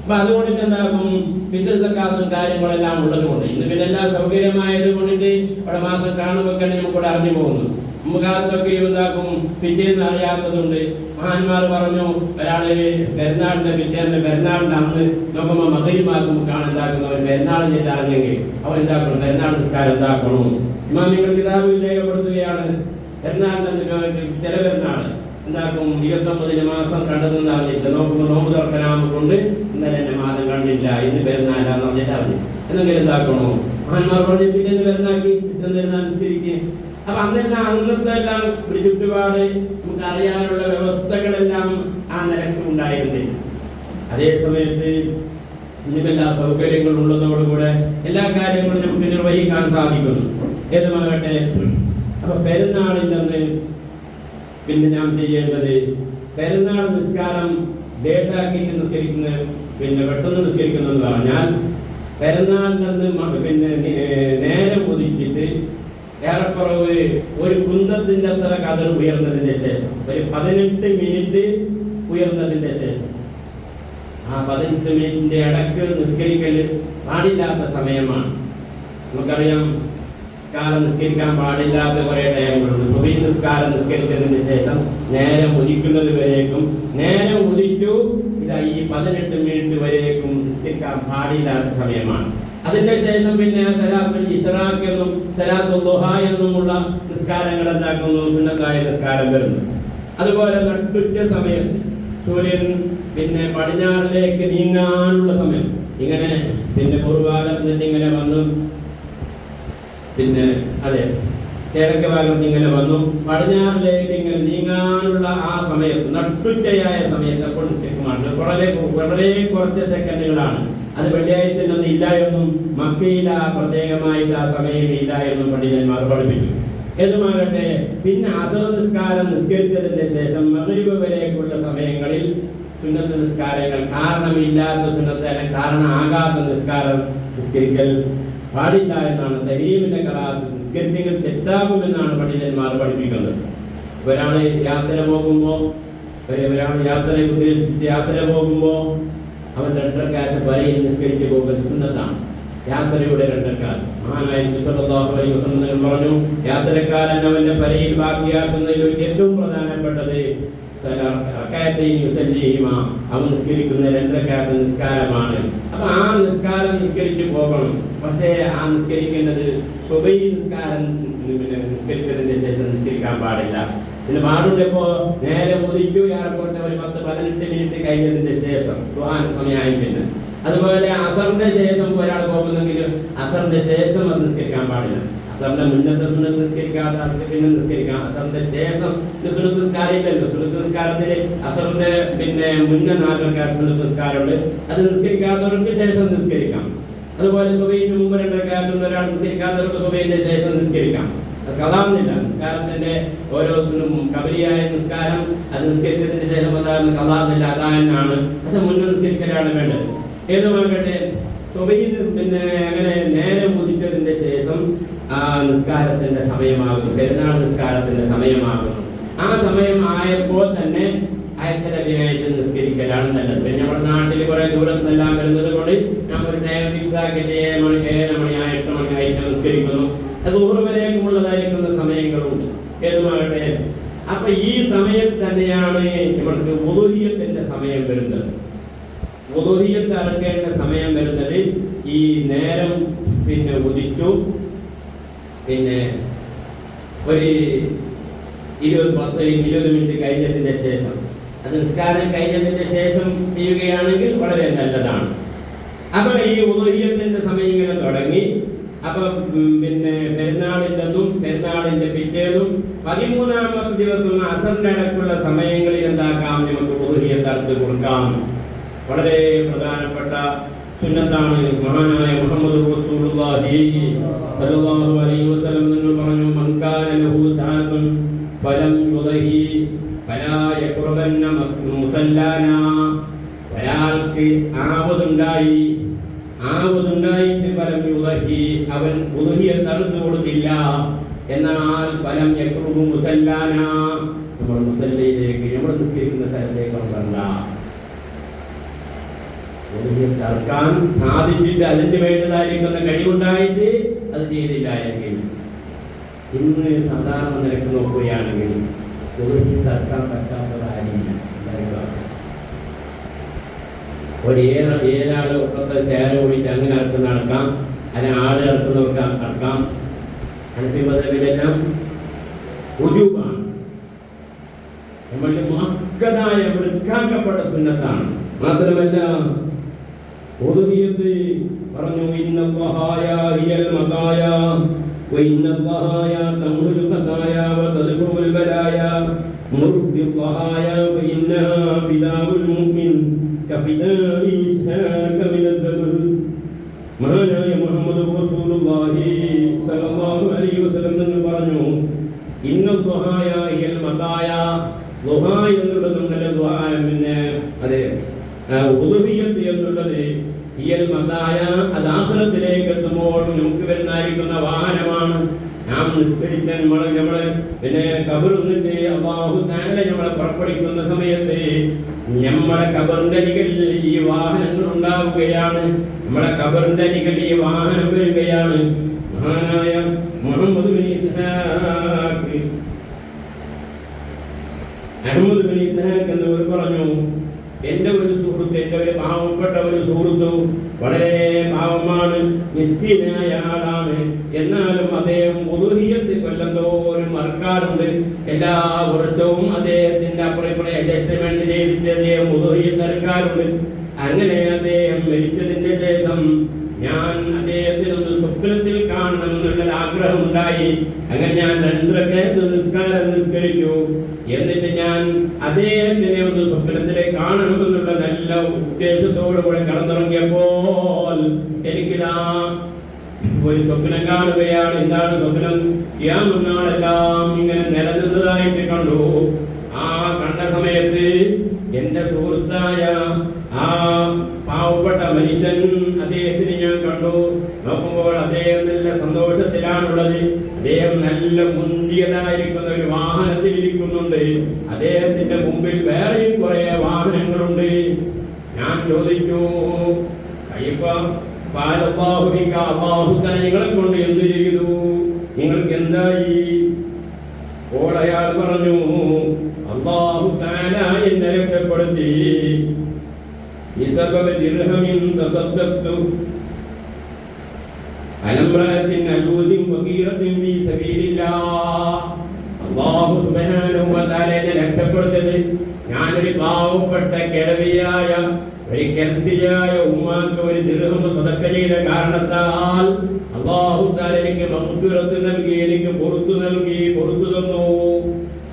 അപ്പൊ അതുകൊണ്ട് എന്താകും ഫിത്ർ സക്കാത്തും കാര്യങ്ങളെല്ലാം ഉള്ളത് കൊണ്ട് ഇന്ന് പിന്നെ എല്ലാം സൗകര്യമായത് കൊണ്ടിട്ട് അവിടെ മാസം കാണുമ്പോൾ തന്നെ നമുക്കിവിടെ അറിഞ്ഞു പോകുന്നു. മുൻകാലത്തൊക്കെ എന്താക്കും പിറ്റേന്ന് അറിയാത്തതുണ്ട്. മഹാന്മാർ പറഞ്ഞു ഒരാള് പെരുന്നാളിന്റെ പിറ്റേന്ന് പെരുന്നാളിന്റെ അന്ന് നോക്കുമ്പോൾ മഗ്‌രിബാകുമ്പോൾ കാണാതാക്കുന്നവൻ പെരുന്നാളിനെ അറിഞ്ഞെങ്കിൽ അവൻ എന്താക്കണം, പെരുന്നാൾ നിസ്കാരം എന്താക്കണം. ഇമാമിങ്ങൾ കിതാബിൽ രേഖപ്പെടുത്തുകയാണ് പെരുന്നാളിന്റെ ചില പെരുന്നാൾ എന്താക്കും 29 മാസം കണ്ടതെന്ന് അറിഞ്ഞിട്ട് നോക്കുമ്പോൾ നോമ്പ് തുറക്കലാകുമ്പോൾ കൊണ്ട് ഇന്നലെ എന്നെ മാസം കണ്ടില്ല, ഇന്ന് പെരുന്നാലാന്ന് പറഞ്ഞിട്ട് അറിഞ്ഞു. എന്നെങ്കിലും എന്താക്കണോ മഹാന്മാർ പറഞ്ഞു പിറ്റേന്ന് പെരുന്നാക്കി പെരുന്നാൾ നിസ്കരിക്കുക. അപ്പൊ അന്നെല്ലാം അന്നത്തെ എല്ലാം ഒരു ചുറ്റുപാട് നമുക്ക് അറിയാനുള്ള വ്യവസ്ഥകളെല്ലാം ആ നിലക്ക് ഉണ്ടായിരുന്നില്ല. അതേ സമയത്ത് ഇനിയെല്ലാ സൗകര്യങ്ങളും ഉള്ളതോടുകൂടെ എല്ലാ കാര്യങ്ങളും നമുക്ക് നിർവഹിക്കാൻ സാധിക്കുന്നു. ഏതുമാകട്ടെ അപ്പൊ പെരുന്നാളിൻ്റെ അന്ന് പിന്നെ ഞാൻ ചെയ്യേണ്ടത് പെരുന്നാൾ നിസ്കാരം ഡേറ്റാക്കിയിട്ട് നിസ്കരിക്കുന്ന പിന്നെ പെട്ടെന്ന് നിസ്കരിക്കുന്നതെന്ന് പറഞ്ഞാൽ പെരുന്നാളിൻ്റെ പിന്നെ നേരം ഉദിച്ചിട്ട് ഏറെക്കുറവ് ഒരു കുന്തത്തിന്റെ അത്ര കതിർ ഉയർന്നതിന്റെ ശേഷം ഒരു 18 മിനിറ്റ് ഉയർന്നതിന്റെ ശേഷം ആ 18 മിനിറ്റിന്റെ ഇടയ്ക്ക് നിസ്കരിക്കൽ പാടില്ലാത്ത സമയമാണ്. നമുക്കറിയാം നിസ്കാരം നിസ്കരിക്കാൻ പാടില്ലാത്ത കുറെ ടൈമുകളുണ്ട്. സുബഹി നിസ്കാരം നിസ്കരിച്ചതിന് ശേഷം നേരം ഉദിക്കുന്നത് വരേക്കും, നേരം ഉദിച്ചു ഇതാ ഈ 18 മിനിറ്റ് വരേക്കും നിസ്കരിക്കാൻ പാടില്ലാത്ത സമയമാണ്. അതിന്റെ ശേഷം പിന്നെ സലാത്തുൽ ഇസ്റാഖ് എന്നും സലാത്തുൽ ദുഹ എന്നുമുള്ള നിസ്കാരങ്ങൾ എന്താക്കുന്നു, സുന്നത്തായ നിസ്കാരം വരുന്നു. അതുപോലെ നട്ടുച്ച സമയം സൂര്യൻ പിന്നെ പടിഞ്ഞാറിലേക്ക് നീങ്ങാനുള്ള സമയം ഇങ്ങനെ പിന്നെ പൂർവ്വഭാഗത്ത് നിന്ന് ഇങ്ങനെ വന്നു പിന്നെ അതെ കിഴക്ക് ഭാഗത്ത് ഇങ്ങനെ വന്നു പടിഞ്ഞാറിലേക്ക് ഇങ്ങനെ നീങ്ങാനുള്ള ആ സമയത്ത് നട്ടുച്ചയായ സമയത്ത് അപ്പോൾ നിസ്കരിക്കുമാണ്. വളരെ കുറച്ച് സെക്കൻഡുകളാണ്. അത് വെള്ളിയാഴ്ച ഇല്ല എന്നും മക്കയിൽ ആ പ്രത്യേകമായിട്ട് ആ സമയം ഇല്ല എന്നും പണ്ഡിതന്മാർ പഠിപ്പിച്ചു. എന്നുമാകട്ടെ പിന്നെ അസർ നിസ്കാരം നിസ്കരിച്ചതിന്റെ ശേഷം മഗ്‌രിബ് വരേക്കുള്ള സമയങ്ങളിൽ സുന്നത്ത് നിസ്കാരങ്ങൾ കാരണമില്ലാത്ത സുന്നത്ത് അല്ലെങ്കിൽ കാരണമാകാത്ത നിസ്കാരം നിസ്കരിക്കൽ പാടില്ല എന്നാണ് തരീമിന്റെ ഖറാഅത്ത്. നിസ്കരിച്ചെങ്കിൽ തെറ്റാകുമെന്നാണ് പണ്ഡിതന്മാർ പഠിപ്പിക്കുന്നത്. ഒരാള് യാത്ര പോകുമ്പോൾ യാത്രയെ ഉദ്ദേശിച്ച് യാത്ര പോകുമ്പോൾ അവൻ 2 റക്അത്ത് വരയിൽ നിസ്കരിച്ച് പോകൽ സുന്നത്താണ്. യാത്രയുടെ 2 റക്അത്ത് മഹാനായ നബി സല്ലല്ലാഹു അലൈഹി വസല്ലം പറഞ്ഞു, യാത്രക്കാരൻ അവന്റെ വരയിൽ ബാക്കിയാക്കുന്നതിൽ ഏറ്റവും പ്രധാനപ്പെട്ടത് അവൻ നിസ്കരിക്കുന്ന 2 റക്അത്ത് നിസ്കാരമാണ്. അപ്പൊ ആ നിസ്കാരം നിസ്കരിച്ചു പോകണം. പക്ഷേ ആ നിസ്കരിക്കേണ്ടത് സുബഹി നിസ്കാരം നിസ്കരിച്ചതിന്റെ ശേഷം നിസ്കരിക്കാൻ പാടില്ല. പിന്നെ പാടുണ്ട് ഇപ്പോ നേരെ ഉദിക്കൂ ഏറെക്കോട്ടെ ഒരു 10-18 മിനിറ്റ് കഴിഞ്ഞതിന്റെ ശേഷം ദുആ സമയമായി. പിന്നെ അതുപോലെ അസറിന്റെ ശേഷം ഒരാൾ പോകുന്നെങ്കിൽ അസറിന്റെ ശേഷം അത് നിസ്കരിക്കാൻ പാടില്ല. അസറിന്റെ മുന്നത്തെ സുന്നത്ത് നിസ്കരിക്കാതെ അടുത്ത് പിന്നെ നിസ്കരിക്കാം. അസറിന്റെ ശേഷം സുന്നത്ത് നിസ്കാരം ഇല്ലല്ലോ. സുന്നത്ത് നിസ്കാരത്തിൽ അസറിന്റെ പിന്നെ മുന്നേ 4 റക്അത്ത് സുന്നത്ത് നിസ്കാരമുണ്ട്. അത് നിസ്കരിക്കാത്തവർക്ക് ശേഷം നിസ്കരിക്കാം. അതുപോലെ സുബഹിന് മുമ്പ് 2 റക്അത്ത് ഒരാൾ നിസ്കരിക്കാത്തവർക്ക് സുബഹിന്റെ ശേഷം നിസ്കരിക്കാം. അത് കളാവുന്നില്ല. നിസ്കാരത്തിന്റെ ഓരോ കബരിയായ നിസ്കാരം അത് നിസ്കരിച്ചതിന്റെ ശേഷം അതായത് കളാവുന്നില്ല, അതായെന്നാണ്. അത് മുന്നേ നിസ്കരിക്കലാണ് വേണ്ടത്. ഏതുമാകട്ടെ സുബഹിന് പിന്നെ അങ്ങനെ നേരെ ഉദിച്ചതിന്റെ ശേഷം ആ നിസ്കാരത്തിന്റെ സമയമാകുന്നു, പെരുന്നാൾ നിസ്കാരത്തിന്റെ സമയമാകുന്നു. ആ സമയം ആയപ്പോൾ തന്നെ ആയത്തരവിയായിട്ട് നിസ്കരിക്കലാണ് നല്ലത്. പിന്നെ നമ്മുടെ നാട്ടിൽ കുറെ ദൂരത്തെല്ലാം വരുന്നത് കൊണ്ട് നമ്മൾ ഒരു ടൈം ഫിക്സ് ആക്കിയിട്ട് 7 മണി 8 മണിയായിട്ട് നിസ്കരിക്കുന്നു. അത് ളുഹ്ർ വരേക്കുമുള്ളതായിരിക്കുന്ന സമയങ്ങളുണ്ട്. ഏതുമാകട്ടെ അപ്പൊ ഈ സമയം തന്നെയാണ് നമ്മൾക്ക് ഉളുഹിയ്യത്തിന്റെ സമയം വരുന്നത്. ഉളുഹിയ്യത്ത് അറക്കേണ്ട സമയം വരുന്നത് ഈ നേരം പിന്നെ ഉദിച്ചു പിന്നെ ഒരു 20 മിനിറ്റ് കഴിഞ്ഞതിന്റെ ശേഷം, അത് നിസ്കാരം കഴിഞ്ഞതിന്റെ ശേഷം ചെയ്യുകയാണെങ്കിൽ വളരെ നല്ലതാണ്. അപ്പൊ ഈ ഉളുഹിയ്യത്തിന്റെ സമയം ഇങ്ങനെ തുടങ്ങി. അപ്പൊ പിന്നെ പെരുന്നാളിൻ്റെന്നും പെരുന്നാളിന്റെ പിറ്റേന്നും 13ാമത്തെ ദിവസം അസറിന്റെ അടക്കമുള്ള സമയങ്ങളിൽ എന്താക്കാം, നമുക്ക് ഉളുഹിയ്യത്ത് അറുത്ത് കൊടുക്കാം. വളരെ പ്രധാനപ്പെട്ട സുന്നത്താണ്. മഹാനായ മുഹമ്മദ് റസൂലുള്ളാഹി സ്വല്ലല്ലാഹു അലൈഹി വസല്ലം നിങ്ങൾ പറഞ്ഞു, മൻ കാന ലഹു സഅത്തുൻ ഫലം യുളഹി ഫലാ യഖ്റബന്ന മുസല്ലാനാ. ഒരാൾക്ക് ആവതുണ്ടായിട്ട് ഫലം യുളഹി, അവൻ ഉളുഹിയ്യത്ത് അറുത്ത് കൊടുത്തില്ല, എന്നാൽ ഫലം യഖ്റബു മുസല്ലാനാ, നമ്മൾ മുസല്ലയിലേക്ക് നമ്മൾ നിസ്കരിക്കുന്ന സ്ഥലത്തേക്ക് വരണ്ട. ഉളുഹിയ്യത്ത് അറുക്കാൻ സാധിച്ചിട്ട് അതിന് വേണ്ടതായിരിക്കുന്ന കഴിവുണ്ടായിട്ട് അത് ചെയ്തില്ല എങ്കിൽ, ഇന്ന് സാധാരണ നിരക്ക് നോക്കുകയാണെങ്കിൽ ഉളുഹിയ്യത്ത് അറുക്കാൻ പറ്റാത്തതായിരിക്കും. ഒരു 7 ആള് ഒക്കത്തെ ഷെയർ കൂടിയിട്ട് അങ്ങനെ അറുക്കുന്ന നടക്കാം, അതിന് ആള് ഇറക്കുന്നവർക്ക് നടക്കാം. ഹനഫി മദ്ഹബിലെല്ലാം വുജൂബാണ്. നമ്മളുടെ മക്കതായ വൃത്താക്കപ്പെട്ട സുന്നത്താണ്. മാത്രമല്ല ഉളുഹിയ്യത്ത് പറഞ്ഞു, ഇന്നല്ലാഹായ ഹിയൽ മദായ വഇന്നല്ലാഹായ തംഹുൽ ഖദായ വതദ്ഫുൽ ബലായ മുർബില്ലാഹായ ഫഇന്നഹാ ബിദാഉൽ മുഅ്മിൻ കഫിദാഇ ഇസ്ഹാക മിനദ്ദബ്. മഹാനായ മുഹമ്മദ് റസൂലുള്ളാഹി സ്വല്ലല്ലാഹു അലൈഹി വസല്ലം എന്ന് പറഞ്ഞു, ഇന്നല്ലാഹായ ഹിയൽ മദായ, ദുആ എന്നുള്ളത് നല്ല ദുആ. പിന്നെ അതെ ഉളുഹിയ്യത്ത് എന്നുള്ളത് ഹിയൽ മദായ, അത് ആഖിറത്തിലേക്ക് എത്തുമ്പോൾ നമുക്ക് വരുന്നതായിരിക്കുന്ന വാഹനമാണ്. നാം നിസ്കരിച്ച നമ്മള് പിന്നെ ഖബറിന്നിട്ട് അല്ലാഹു തആല നമ്മളെ പുറപ്പെടുവിക്കുന്ന സമയത്ത് നമ്മളെ ഖബറിന്റെ അരികിൽ ഈ വാഹനങ്ങൾ ഉണ്ടാവുകയാണ്. നമ്മളെ ഖബറിന്റെ അരികിൽ ഈ വാഹനം വരികയാണ്. മഹാനായ മുഹമ്മദ് ബിൻ ഇസ്ഹാഖ് എന്നവർ പറഞ്ഞു, എന്റെ ഒരു സുഹൃത്ത്, എന്റെ ഒരു പാവപ്പെട്ട ഒരു സുഹൃത്തു, വളരെ പാവമാണ്, മിസ്കീനായ ആളാണ്. എന്നാലും അദ്ദേഹം ഉളുഹിയ്യത്ത് കൊല്ലം തോറും അറുക്കാറുണ്ട്. എല്ലാ വർഷവും അദ്ദേഹത്തിന്റെ അപ്പുറം അഡ്ജസ്റ്റ്മെന്റ് ചെയ്തിട്ട് അദ്ദേഹം ഉളുഹിയ്യത്ത് അറുക്കാറുണ്ട്. അങ്ങനെ അദ്ദേഹം മരിച്ചതിന്റെ ശേഷം ഞാൻ അദ്ദേഹത്തിനൊന്ന് സ്വപ്നത്തിൽ കാണണം എന്നുള്ളൊരു ആഗ്രഹം ഉണ്ടായി. അങ്ങനെ ഞാൻ 2 റക്അത്ത് നിസ്കാരം നിസ്കരിച്ചു. എന്നിട്ട് ഞാൻ അദ്ദേഹത്തിനെ ഒന്ന് സ്വപ്നത്തിലെ കാണണമെന്നുള്ള നല്ല ഉദ്ദേശത്തോടുകൂടെ കടന്നിറങ്ങിയപ്പോൾ എനിക്കിതാ ഒരു സ്വപ്നം കാണുകയാണ്. എന്താണ് സ്വപ്നം? ഖിയാമത്ത് നാളെല്ലാം ഇങ്ങനെ നിലനിന്നതായിട്ട് കണ്ടു. ആ കണ്ട സമയത്ത് എന്റെ സുഹൃത്തായ ആ പാവപ്പെട്ട മനുഷ്യൻ, അദ്ദേഹത്തിന് ഞാൻ കണ്ടു. നോക്കുമ്പോൾ അദ്ദേഹം നല്ല സന്തോഷത്തിലാണുള്ളത്. അദ്ദേഹം നല്ല മുന്തിയതായിരിക്കുന്ന ഒരു വാഹനത്തിൽ ഇരിക്കുന്നുണ്ട്. അദ്ദേഹത്തിന്റെ മുമ്പിൽ വേറെയും കുറെ വാഹനങ്ങളുണ്ട്. ഞാൻ ചോദിച്ചു, അല്ലാഹു തആല നിങ്ങളെ കൊണ്ട് എന്ത് ചെയ്തു? നിങ്ങൾക്ക് എന്തായി? അപ്പോൾ അയാൾ പറഞ്ഞു, അല്ലാഹു തആല എന്നെ രക്ഷപ്പെടുത്തി. ബിസബബി ദിർഹമിൻ തസദ്ദഖ്തു അലംറഅത്തിൻ അജൂസിൻ വഗീറത്തിൻ ഫീ സബീലില്ലാഹ്. അല്ലാഹു സുബ്ഹാനഹു വ തആല എന്നെ രക്ഷപ്പെടുത്തിയത് ഞാനൊരു പാവപ്പെട്ട കിഴവിയായ ഒരു കെർത്തിയായ ഉമ്മാക്ക് ഒരു ദിർഹം സദഖ ചെയ്ത കാരണത്താൽ അല്ലാഹു തആല എനിക്ക് മഗ്ഫിറത്ത് നൽകി, എനിക്ക് പുറത്തു തന്നു.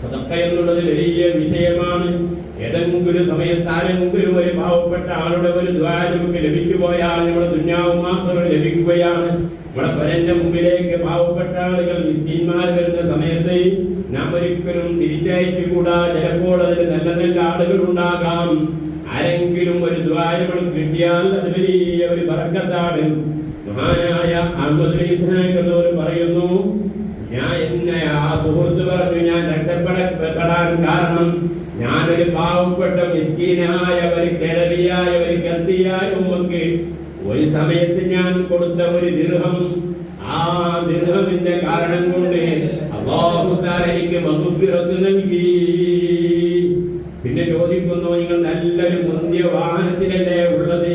സദഖ എന്നുള്ളത് വലിയ വിഷയമാണ്. ഏതെങ്കിലും സമയത്ത് ആരെങ്കിലും ഒരു പാവപ്പെട്ട ആളുടെ ഒരു ദുആ നമുക്ക് ലഭിച്ചു പോയാൽ നമ്മുടെ ദുനിയാവും ആഖിറവും ലഭിക്കുകയാണ്. നമ്മുടെ പരന്റെ മുമ്പിലേക്ക് പാവപ്പെട്ട ആളുകൾ മിസ്കീന്മാർ വരുന്ന സമയത്ത് നാം ഒരിക്കലും തിരിച്ചയച്ചുകൂടാ. ചിലപ്പോൾ അതിൽ നല്ല നല്ല ആളുകൾ ഉണ്ടാകാം. ആരെങ്കിലും ഒരു ദുആ നമുക്ക് കിട്ടിയാൽ അത് വലിയ ഒരു ബർക്കത്താണ്. മഹാനായ അഹ്മദ് ബിൻ ഇസ്ഹാഖ് എന്നവർ പറയുന്നു, എന്നെ ആ സുഹൃത്ത് പറഞ്ഞു, ഞാൻ രക്ഷപ്പെടാൻ കാരണം ഞാനൊരു പാവപ്പെട്ട മിസ്കീനായ ഒരു കിഴവിയായ ഒരു കത്തിയായ ഉമ്മക്ക് ഒരു സമയത്ത് ഞാൻ കൊടുത്ത ഒരു ദിർഹം, ആ ദിർഹമിന്റെ കാരണം കൊണ്ട് അല്ലാഹു തആല എനിക്ക് മഗ്ഫിറത്ത് നൽകി. പിന്നെ ചോദിക്കുന്നു, നിങ്ങൾ നല്ലൊരു മുന്തിയ വാഹനത്തിലല്ലേ ഉള്ളത്?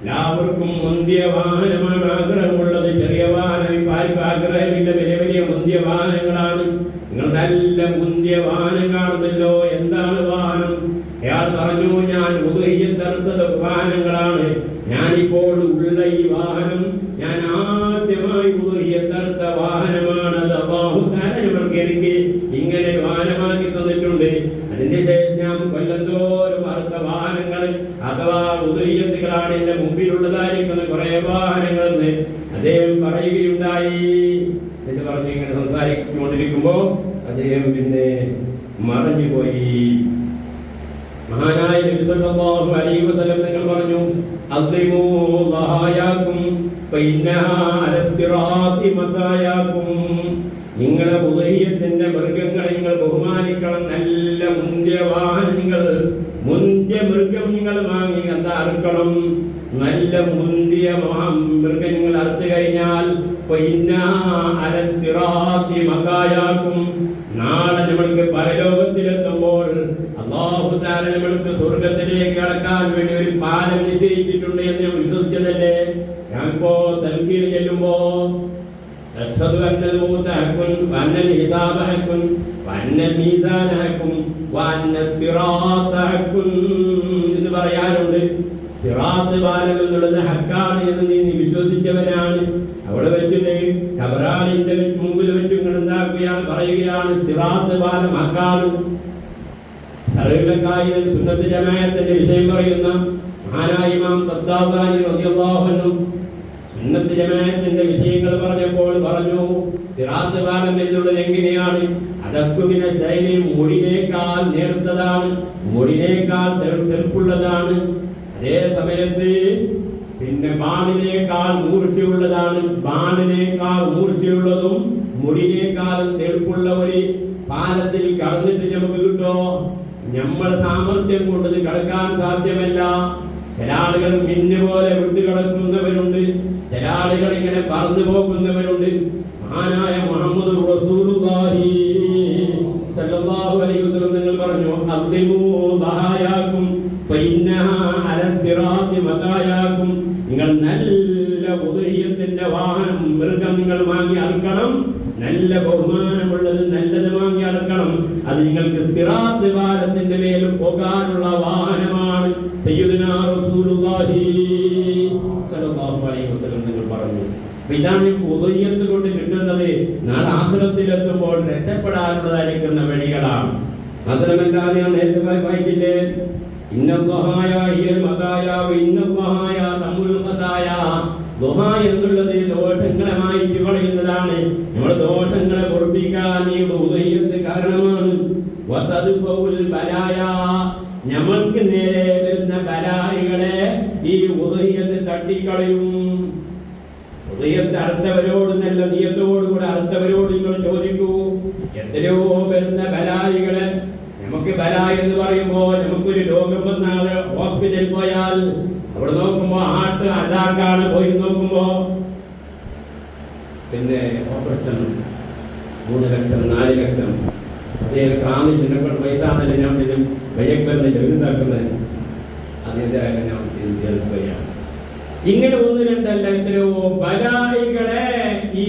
എല്ലാവർക്കും മുന്തിയ വാഹനമാണ് ആഗ്രഹമുള്ളത്. ചെറിയ വാഹനം ഇപ്പം ആഗ്രഹമില്ല, വലിയ വലിയ മുന്തിയ വാഹനങ്ങളാണ്. നിങ്ങൾ നല്ല മുന്തിയ വാഹനം കാണുന്നല്ലോ. എന്താണ് വാഹനം? അയാൾ പറഞ്ഞു, ഞാൻ ഉദഹിയത്തറുത്തത് വാഹനങ്ങളാണ്. ഞാനിപ്പോൾ ഉള്ള ഈ വാഹനം ഞാൻ ആദ്യമായി ഉദഹിയത്തറുത്ത വാഹനമാണ്. അത് അല്ലാഹു തആല നമ്മൾക്ക് എനിക്ക് ഇങ്ങനെ വാഹനമാക്കി തന്നിട്ടുണ്ട്. അതിന്റെ ശേഷം ഞാൻ കൊല്ലന്തോറും അറുത്ത വാഹനങ്ങൾ അഥവാ ഉദഹിയത്തുകളാണ് എന്റെ മുമ്പിലുള്ളതായിരിക്കുന്ന കുറെ വാഹനങ്ങളെന്ന് അദ്ദേഹം പറയുകയുണ്ടായി. എന്ന് പറഞ്ഞ് ഇങ്ങനെ സംസാരിച്ചുകൊണ്ടിരിക്കുമ്പോ അദ്ദേഹം പിന്നെ മറഞ്ഞുപോയി. മഹാനായ നബി സല്ലല്ലാഹു അലൈഹി വസല്ലം തങ്ങൾ പറഞ്ഞു, അദ്ദിമൂ ദഹായാകും ഫഇന്നഹാ അലസ്സിറാത്തി മതായാകും. നിങ്ങളെ ഉദഹിയത്തിന്റെ മൃഗങ്ങളെ നിങ്ങൾ ബഹുമാനിക്കണം. നല്ല മുന്തിയ വാഹനങ്ങൾ, മുന്തിയ മൃഗം നിങ്ങൾ വാങ്ങി എന്താ അറുക്കണം. നല്ല മുന്തിയ മൃഗങ്ങൾ അറുത്തു കഴിഞ്ഞാൽ നാളെ നമ്മൾക്ക് പരലോകത്തിലെത്തുമ്പോൾ അല്ലാഹു തആല നമ്മൾക്ക് സ്വർഗത്തിലേക്ക് കടക്കാൻ വേണ്ടി ഒരു പാലം നിശ്ചയിച്ചിട്ടുണ്ട് എന്ന് ഞാൻ വിശ്വസിച്ചതല്ലേ. ഞാനിപ്പോ തൽഖീർ ചെല്ലുമ്പോ അശ്ഹദു അന്നൽ മൗത ഹഖ്കുൻ വഅന്നൽ ഹിസാബ ഹഖ്കുൻ വഅന്നൽ മീസാന ഹഖ്കുൻ വഅന്നസ് സിറാത്ത ഹഖ്കുൻ എന്ന് പറയാറുണ്ട്. സിറാത്ത് പാലം എന്നുള്ളത് ഹക്കാണ് എന്ന് നീ വിശ്വസിച്ചവനാണ്. അവിടെ വെച്ചിട്ട് ഖബറാലിന്റെ മുമ്പിൽ വെച്ച് എന്താക്കുകയാണ്, പറയുകയാണ് സിറാത്ത് പാലം ഹക്കാണ്. സർവ്വകായി സുന്നത്ത് ജമാഅത്തിന്റെ വിഷയം പറയുന്ന മഹാനായ ഇമാം തത്താസാനി റളിയല്ലാഹു അൻഹു സുന്നത്ത് ജമാഅത്തിന്റെ വിഷയങ്ങൾ പറഞ്ഞപ്പോൾ പറഞ്ഞു, സിറാത്ത് പാലം എന്നുള്ളത് എങ്ങനെയാണ്? അദക്കുമിന ശൈലി മുടിനേക്കാൾ നേർത്തതാണ്, മുടിനേക്കാൾ തെളുപ്പുള്ളതാണ്. അതേ സമയത്ത് പിന്നെ ബാണിനേക്കാൾ മൂർച്ചയുള്ളതാണ്. ബാണിനേക്കാൾ മൂർച്ചയുള്ളതും മുടിനേക്കാളും തെളുപ്പുള്ള ഒരു പാലത്തിൽ കടന്നിട്ട് നമുക്ക് കിട്ടോ? നമ്മളെ സാമർത്ഥ്യം കൊണ്ടത് കടക്കാൻ സാധ്യമല്ല. ചില ആളുകൾ മിന്നു പോലെ വിട്ടുകിടക്കുന്നവരുണ്ട്, ചില ആളുകൾ ഇങ്ങനെ പറന്നു പോകുന്നവരുണ്ട്. മഹാനായ മുഹമ്മദ് റസൂലുള്ളാഹി സ്വല്ലല്ലാഹു അലൈഹി വസല്ലം നിങ്ങൾ പറഞ്ഞു, അദ്ദിമൂ ദഹായാകും ഫഇന്നഹാ അലസ്സിറാത്തി മതായാകും. നിങ്ങൾ നല്ല ഉദഹിയത്തിന്റെ വാഹനം മൃഗം നിങ്ങൾ വാങ്ങി അറുക്കണം. നല്ല ബഹുമാനമുള്ളത് നല്ലത് വാങ്ങി അറുക്കണം. അത് നിങ്ങൾക്ക് സിറാത്ത് പാലത്തിന്റെ മേൽ പോകാനുള്ള വാഹനമാണ്. സയ്യിദുനാ റസൂലുള്ളാഹി സ്വല്ലല്ലാഹു അലൈഹി വസല്ലം നിങ്ങൾ പറഞ്ഞു. ഇതാണ് ഉദഹിയത്ത് കൊണ്ട് കിട്ടുന്നത്. നാളെ ആഖിറത്തിലെത്തുമ്പോൾ രക്ഷപ്പെടാനുള്ളതായിരിക്കുന്ന വഴികളാണ്. മാത്രമല്ല ഞാൻ നേരത്തെ വായിച്ചില്ലേ, ഇന്നല്ലാഹായ ഹിയൽ മതായ ഇന്നല്ലാഹായ തമുൽ ഖതായ. ദുഹ എന്നുള്ളത് ദോഷങ്ങളെ മായ്ച്ചു കളയുന്നതാണ്. നമ്മുടെ ദോഷങ്ങളെ പൊറുപ്പിക്കാൻ ഈ ഉദഹിയത്ത് കാരണമാണ്. വതദ്ഫഉൽ ബലായ, നമ്മൾക്ക് നേരെ വരുന്ന ബലായികളെ ഈ ഉദഹിയത്ത് തട്ടിക്കളയും. ഉദഹിയത്ത് അർത്ഥവരോട് നല്ല നിയത്തോടുകൂടെ അർത്ഥവരോട് നിങ്ങൾ ചോദിക്കൂ. എത്രയോ വരുന്ന ബലായികളെ, നമുക്ക് ബല എന്ന് പറയുമ്പോ നമുക്കൊരു രോഗം വന്നാൽ ഹോസ്പിറ്റലിൽ പോയാൽ അവിടെ നോക്കുമ്പോ അറ്റാക്കാണ്. പോയി നോക്കുമ്പോ പിന്നെ ഓപ്പറേഷൻ 3 ലക്ഷം 4 ലക്ഷം. അതേ കാണിച്ചിട്ട് പൈസ എന്നല്ല ഞാൻ ഭയപ്പെടുന്ന എഴുതാക്കുന്നത് അതിൻ്റെ ഞാൻ കേൾക്കുകയാണ്. ഇങ്ങനെ ഒന്ന് രണ്ടല്ല എത്രയോ ബലായികളെ ഈ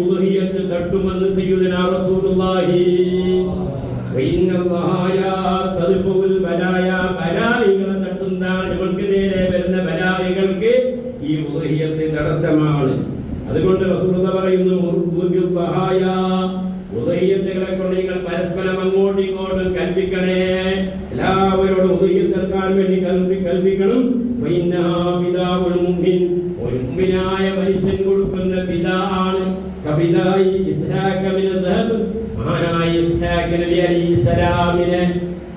ഉദ്ഹിയത്ത് തട്ടുമെന്ന് സയ്യിദുനാ റസൂലുള്ളാഹി ബലായികളെ തട്ടുന്നതാണ്. നമ്മൾക്ക് നേരെ വരുന്ന ബലായികൾക്ക് ഈ ഉദ്ഹിയത്ത് തടസ്സമാണ്. അതുകൊണ്ട് റസൂലുള്ളാഹി പറയുന്നു ഉദ്ഹിയത്തുകളെ കൊണ്ട് നിങ്ങൾ പരസ്പരം അങ്ങോട്ടും ഇങ്ങോട്ടും കൽപ്പിക്കണേ. എല്ലാവരോടും ഉദ്ഹിയത്ത് തീർക്കാൻ വേണ്ടി കൽപ്പിക്കണം. ഒരു മുഅ്മിനായ മനുഷ്യൻ കൊടുക്കുന്ന ഫിദാ ആണ്. കഫിദായി ഇസ്ഹാഖ മിന ദഹബ്, മഹാനായ ഇസ്ഹാഖ് നബി അലൈഹിസ്സലാമിനെ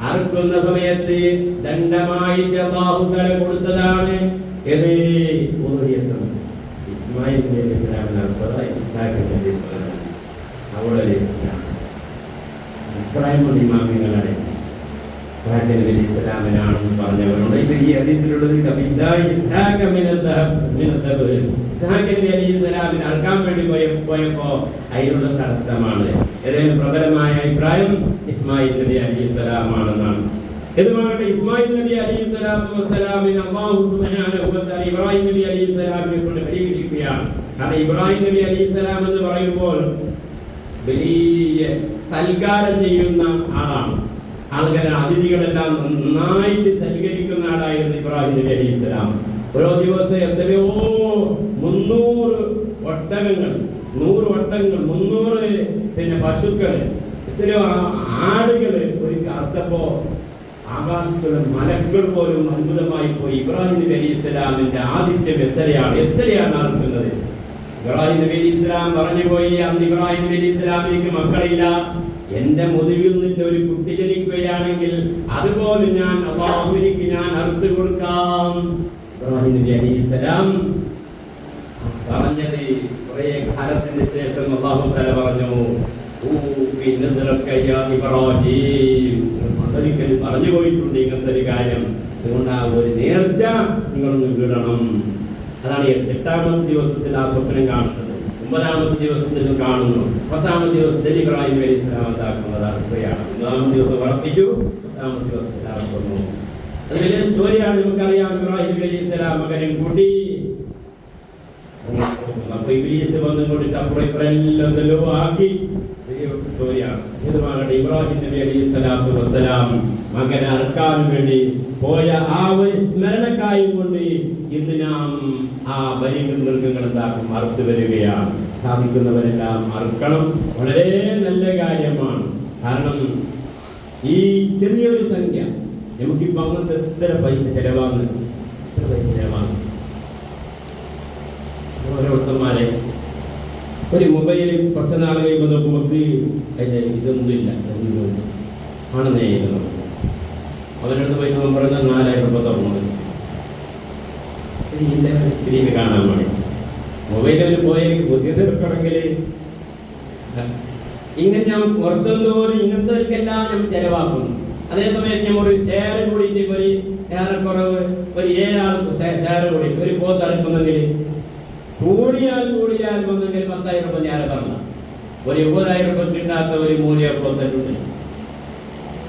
അറുക്കുന്ന സമയത്ത് ദണ്ഡമായിട്ട് അല്ലാഹു തആല കൊടുത്തതാണ്. ഏത് ഉദ്ഹിയത്ത് ഇസ്മായിൽ നബി അലൈഹിസ്സലാമിനെ അറുത്തതായി ഇസ്ഹാഖ് നബി അലൈഹിസ്സലാം അവിടെ ഇബ്രാഹിം ഇമാമികളാണ് ഇസ്ഹാഖ് നബി അലൈഹിസ്സലാമിനാണെന്ന് പറഞ്ഞവരുണ്ട്. ഇപ്പൊ ഈ ഹദീസിലുള്ളത് ഇസ്ഹാഖ് നബി അലൈഹിസ്സലാമിനെ അറുക്കാൻ വേണ്ടി പോയപ്പോ അതിനുള്ള തടസ്സമാണ്. ഏതായാലും പ്രബലമായ അഭിപ്രായം ഇസ്മായിൽ നബി അലൈഹിസ്സലാമാണെന്നാണ്. ഇതുമാകട്ടെ ഇസ്മായിൽ നബി അലൈഹിസ്സലാത്തു വസ്സലാമിനെ അല്ലാഹു സുബ്ഹാനഹു വ തആല ഇബ്രാഹിം നബി അലൈഹിസ്സലാമിനെ കൊണ്ട് പരീക്ഷിക്കുകയാണ്. കാരണം ഇബ്രാഹിം നബി അലൈഹിസ്സലാം എന്ന് പറയുമ്പോൾ വലിയ സൽക്കാരം ചെയ്യുന്ന ആളാണ്. ആളുകളെ അതിഥികളെല്ലാം നന്നായിട്ട് സൽക്കരിക്കുന്ന ആളായിരുന്നു ഇബ്രാഹിം നബി അലൈഹിസ്സലാം. ഓരോ ദിവസം എത്രയോ 300 ഒട്ടകങ്ങൾ, 100 ഒട്ടകങ്ങൾ, 300 പശുക്കൾ, എത്രയോ ആടുകൾ ഒരു അർത്ഥപ്പോ ആകാശത്തുള്ള മലക്കൾ പോലും അത്ഭുതമായി പോയി. ഇബ്രാഹിം നബി അലൈഹിസ്സലാമിന്റെ ആതിഥ്യം എത്രയാണ് നടക്കുന്നത്. ഇബ്രാഹിം നബി അലൈഹിസ്സലാം പറഞ്ഞു പോയി, അന്ന് ഇബ്രാഹിം നബി അലൈഹിസ്സലാമിക്ക് മക്കളില്ല, എന്റെ മുതുകിൽ നിന്ന് ഒരു കുട്ടി ജനിക്കുകയാണെങ്കിൽ അതുപോലെ ഞാൻ അല്ലാഹുവിലേക്ക് ഞാൻ അറുത്ത് കൊടുക്കാം. ഇബ്രാഹിം നബി അലൈഹിസ്സലാം പറഞ്ഞത് കുറെ കാലത്തിന് ശേഷം അല്ലാഹു തആല പറഞ്ഞു, ഒരിക്കൽ പറഞ്ഞു പോയിട്ടുണ്ട് ഇങ്ങനത്തെ ഒരു കാര്യം. അതുകൊണ്ട് ആ ഒരു നേർച്ച നിങ്ങളൊന്ന് വിടണം. അതാണ് 8ാമത്തെ ദിവസത്തിൽ ആ സ്വപ്നം കാണുന്നത്, 9ാമത്തെ ദിവസത്തിൽ കാണുന്നു, 10ാമത്തെ ദിവസത്തിൽ ഇബ്രാഹിം നബി അലൈഹിസ്സലാം അതാക്കുന്നത് അറുക്കുകയാണ്. 9ാമത്തെ ദിവസം വർത്തിച്ചു, 10ാമത്തെ ദിവസത്തിൽ അറുക്കുന്നു. അത് വലിയ സ്റ്റോറിയാണ്, നമുക്കറിയാം. ഇബ്രാഹിം നബി അലൈഹിസ്സലാം മകനും കൂട്ടി അപ്പൊ ഇബ്ലീസ് വന്നുകൊണ്ടിട്ട് അപ്പുറം ഇപ്പുറെല്ലാം എന്തെല്ലോ ആക്കി സ്റ്റോറിയാണ്. ഇതുമാകട്ടെ ഇബ്രാഹിം നബി അലൈഹിസ്സലാത്തു വസ്സലാം മകനെ അറുക്കാൻ വേണ്ടി പോയ ആ ഒരു സ്മരണക്കായും കൊണ്ട് ഇന്ന് നാം ആ ബലിമൃഗങ്ങൾ എന്താക്കും, അറുത്ത് വരികയാണ്. സാധിക്കുന്നവരെല്ലാം അറുക്കണം. വളരെ നല്ല കാര്യമാണ്. കാരണം ഈ ചെറിയൊരു സംഖ്യ നമുക്കിപ്പോ അങ്ങനത്തെ എത്ര പൈസ ചെലവാന്ന് ഓരോരുത്തന്മാരെ ഒരു മൊബൈൽ കുറച്ച് നാൾ കഴിയുമ്പോൾ നോക്കുമ്പോൾ അതിൻ്റെ ഇതൊന്നുമില്ല ആണെന്നേ ഇരുന്നു. അതിനടുത്ത് പോയി പറയുന്നത് 4000 രൂപ തുടങ്ങുന്നത് ഇതിൻ്റെ സ്ക്രീന് കാണാൻ വേണ്ടി. മൊബൈലിൽ പോയി എനിക്ക് ബുദ്ധി തീർക്കണമെങ്കിൽ ഇങ്ങനെ ഞാൻ വർഷം തോറും ഇങ്ങനത്തേക്കെല്ലാം ഞാൻ ചെലവാക്കുന്നു. അതേസമയത്ത് ഞാൻ ഒരു ഷെയർ കൂടിയിട്ട് ഒരു ഏറെക്കുറവ് ഒരു 7 ആൾക്ക് ഷെയർ കൂടി ഒരു പോത്തടുക്കുന്നെങ്കിൽ കൂടിയാൽ വന്നെങ്കിൽ 10,000 രൂപ ഞാൻ തരണം. ഒരു 20,000 രൂപ കിട്ടാത്ത ഒരു മൂല്യ പോത്തിട്ടുണ്ട്.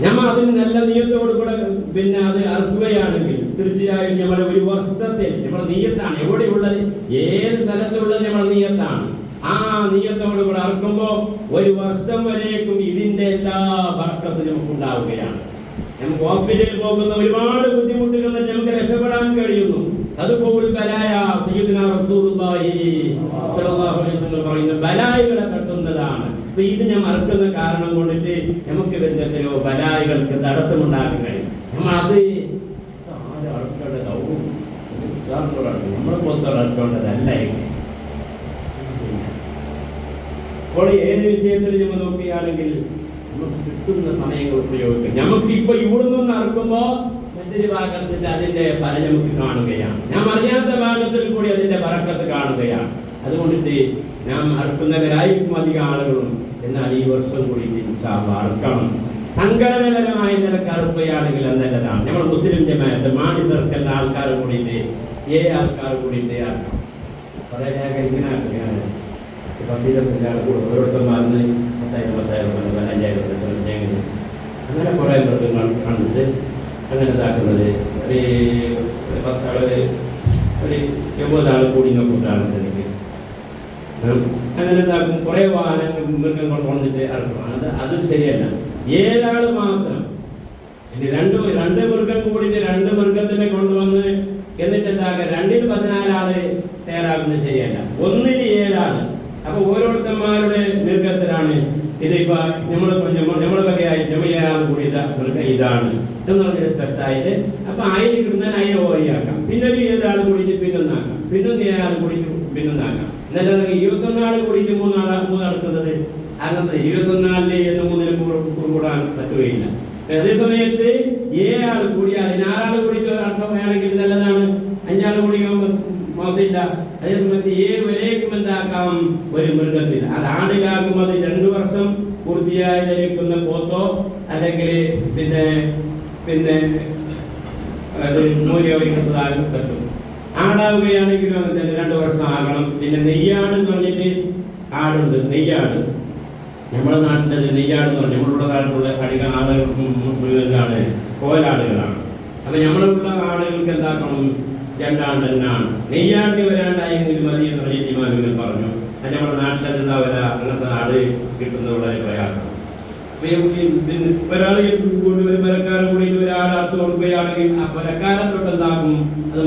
നമ്മൾ അതിന് നല്ല നീയത്തോട് കൂടെ പിന്നെ അത് അറുക്കുകയാണെങ്കിൽ തീർച്ചയായും നമ്മുടെ ഒരു വർഷത്തിൽ നമ്മുടെ നീയത്താണ് എവിടെയുള്ളത്, ഏത് സ്ഥലത്തുള്ളത് നമ്മുടെ നീയത്താണ്. ആ നീയത്തോട് കൂടെ അറുക്കുമ്പോൾ ഒരു വർഷം വരേക്കും ഇതിന്റെ എല്ലാ ബർക്കത്തും നമുക്ക് ഉണ്ടാവുകയാണ്. നമുക്ക് ഹോസ്പിറ്റലിൽ പോകുന്ന ഒരുപാട് ബുദ്ധിമുട്ടുകൾ നമുക്ക് രക്ഷപ്പെടാൻ കഴിയുന്നു. അതുപോലെ ബലായ സയ്യിദുനാ റസൂലുള്ളാഹി സ്വല്ലല്ലാഹു അലൈഹി വസല്ലം പറയുന്ന ബലായികളെ തട്ടുന്നതാണ്. അപ്പൊ ഇത് ഞാൻ മറക്കുന്ന കാരണം കൊണ്ടിട്ട് നമുക്ക് വരുന്നോ ബലായികൾക്ക് തടസ്സമുണ്ടാക്കാൻ കഴിയും. നമ്മൾ അത് നമ്മളെ പുറത്തോടക്കേണ്ടതല്ല. അപ്പോൾ ഏത് വിഷയത്തിൽ നമ്മൾ നോക്കുകയാണെങ്കിൽ നമുക്ക് കിട്ടുന്ന സമയങ്ങൾ ഉപയോഗിക്കും. നമുക്ക് ഇപ്പൊ ഇവിടെ നിന്ന് അറുക്കുമ്പോ മറ്റൊരു ഭാഗത്തിന്റെ അതിന്റെ ഫലം നമുക്ക് കാണുകയാണ്. നാം അറിയാത്ത ഭാഗത്തിൽ കൂടി അതിന്റെ ബറക്കത്ത് കാണുകയാണ്. അതുകൊണ്ടിട്ട് നാം അറുക്കുന്നവരായിരിക്കും അധികം ആളുകളും. എന്നാൽ ഈ വർഷം കൂടി അറുക്കണം. സംഘടനപരമായ നിലക്ക് അറുക്കുകയാണെങ്കിൽ അത് നല്ലതാണ്. നമ്മൾ മുസ്ലിം ജമാഅത്ത് മാണി സർക്കിളിലെ ആൾക്കാർ കൂടിയിട്ട് ആൾക്കാർ കൂടിയിട്ട് അറുക്കണം. കുറെ ഇങ്ങനെ ആക്കുകയാണ്. 10,000 ഓരോരുത്തർ മാറുന്ന 10,000 15,000 എങ്ങനെ അങ്ങനെ കുറേ മൃഗങ്ങൾ കണ്ടിട്ട് അങ്ങനെ ഇതാക്കുന്നത് ഒരു 10 ആൾ ഒരു 70 ആൾ കൂടി കൂട്ടാണ് എനിക്ക് അങ്ങനെ ഇതാക്കും. കുറേ വാഹനങ്ങൾ മൃഗങ്ങൾ കൊണ്ടിട്ട് ഇറക്കണം. അതും ശരിയല്ല. 7 ആൾ മാത്രം. ഇനി രണ്ട് മൃഗം കൂടിയിട്ട് 2 മൃഗത്തിനെ കൊണ്ടുവന്ന് എന്നിട്ട് എന്താക്കുക 2-ൽ 14 ആള് ഷെയറാകുന്നത് ശരിയല്ല. 1-ൽ 7 ആള്. അപ്പൊ ഓരോരുത്തന്മാരുടെ മൃഗത്തിലാണ് ഇതിപ്പോ നമ്മളെ വകയായി ജമയാൾ കൂടിയ മൃഗം ഇതാണ് എന്ന് പറഞ്ഞൊരു സ്പെഷ്യലായിട്ട്. അപ്പൊ അതിന് കിട്ടുന്ന അതിനെ ഓരിയാക്കാം. പിന്നെ 7 ആൾ കൂടിയിട്ട് പിന്നൊന്നാക്കാം. പിന്നൊന്ന് 7 ആൾ കൂടിയിട്ട് പിന്നൊന്നാക്കാം. എന്നിട്ട് 21 ആൾ കൂടിയിട്ട് മൂന്നടക്കുന്നത് അങ്ങനത്തെ 21-ൽ 3-ൽ കൂടാൻ പറ്റുകയില്ല. അതേ സമയത്ത് 7 ആൾ കൂടിയാൽ 6 ആൾ കൂടിയിട്ട് അർത്ഥം വേണമെങ്കിൽ നല്ലതാണ്. 5 ആൾ കൂടി മോശമില്ല. അതേ സമയത്ത് 7 വരേക്കും എന്താക്കാം ഒരു മൃഗത്തിൽ. അത് ആടിലാകുമ്പോൾ അത് 2 വർഷം പൂർത്തിയായി ധരിക്കുന്ന പോത്തോ അല്ലെങ്കിൽ പിന്നെ അത് മൂല്യവഹിക്കുന്നതാകും പറ്റും. ആടാവുകയാണെങ്കിലും അങ്ങനെ തന്നെ 2 വർഷം ആകണം. പിന്നെ നെയ്യാട് എന്ന് പറഞ്ഞിട്ട് ആടുണ്ട്. നെയ്യാട് നമ്മുടെ നാട്ടിൽ നെയ്യാട് എന്ന് പറഞ്ഞാൽ നമ്മളുടെ നാട്ടിലുള്ള അധികം ആളുകൾക്കും മുഴുവനാണ് കോലാടുകളാണ്. അപ്പൊ നമ്മളുള്ള ആളുകൾക്ക് എന്താക്കണം 2 ആണ്ട് തന്നെയാണ്. നെയ്യാണ്ടി വരാണ്ടായെങ്കിൽ മതി എന്ന് പറഞ്ഞിട്ട് ഇമാമികൾ പറഞ്ഞു. അത് നമ്മുടെ നാട്ടിൽ എന്താ വരാ അങ്ങനത്തെ ആട് കിട്ടുന്നത് വളരെ പ്രയാസമാണ്. ഒരാൾ ഒരു മരക്കാരൻ കൂടിയിട്ട് ഒരാൾ അർത്ഥം കൊടുക്കുകയാണെങ്കിൽ ആ മരക്കാരത്തോട്ട് എന്താക്കും അത്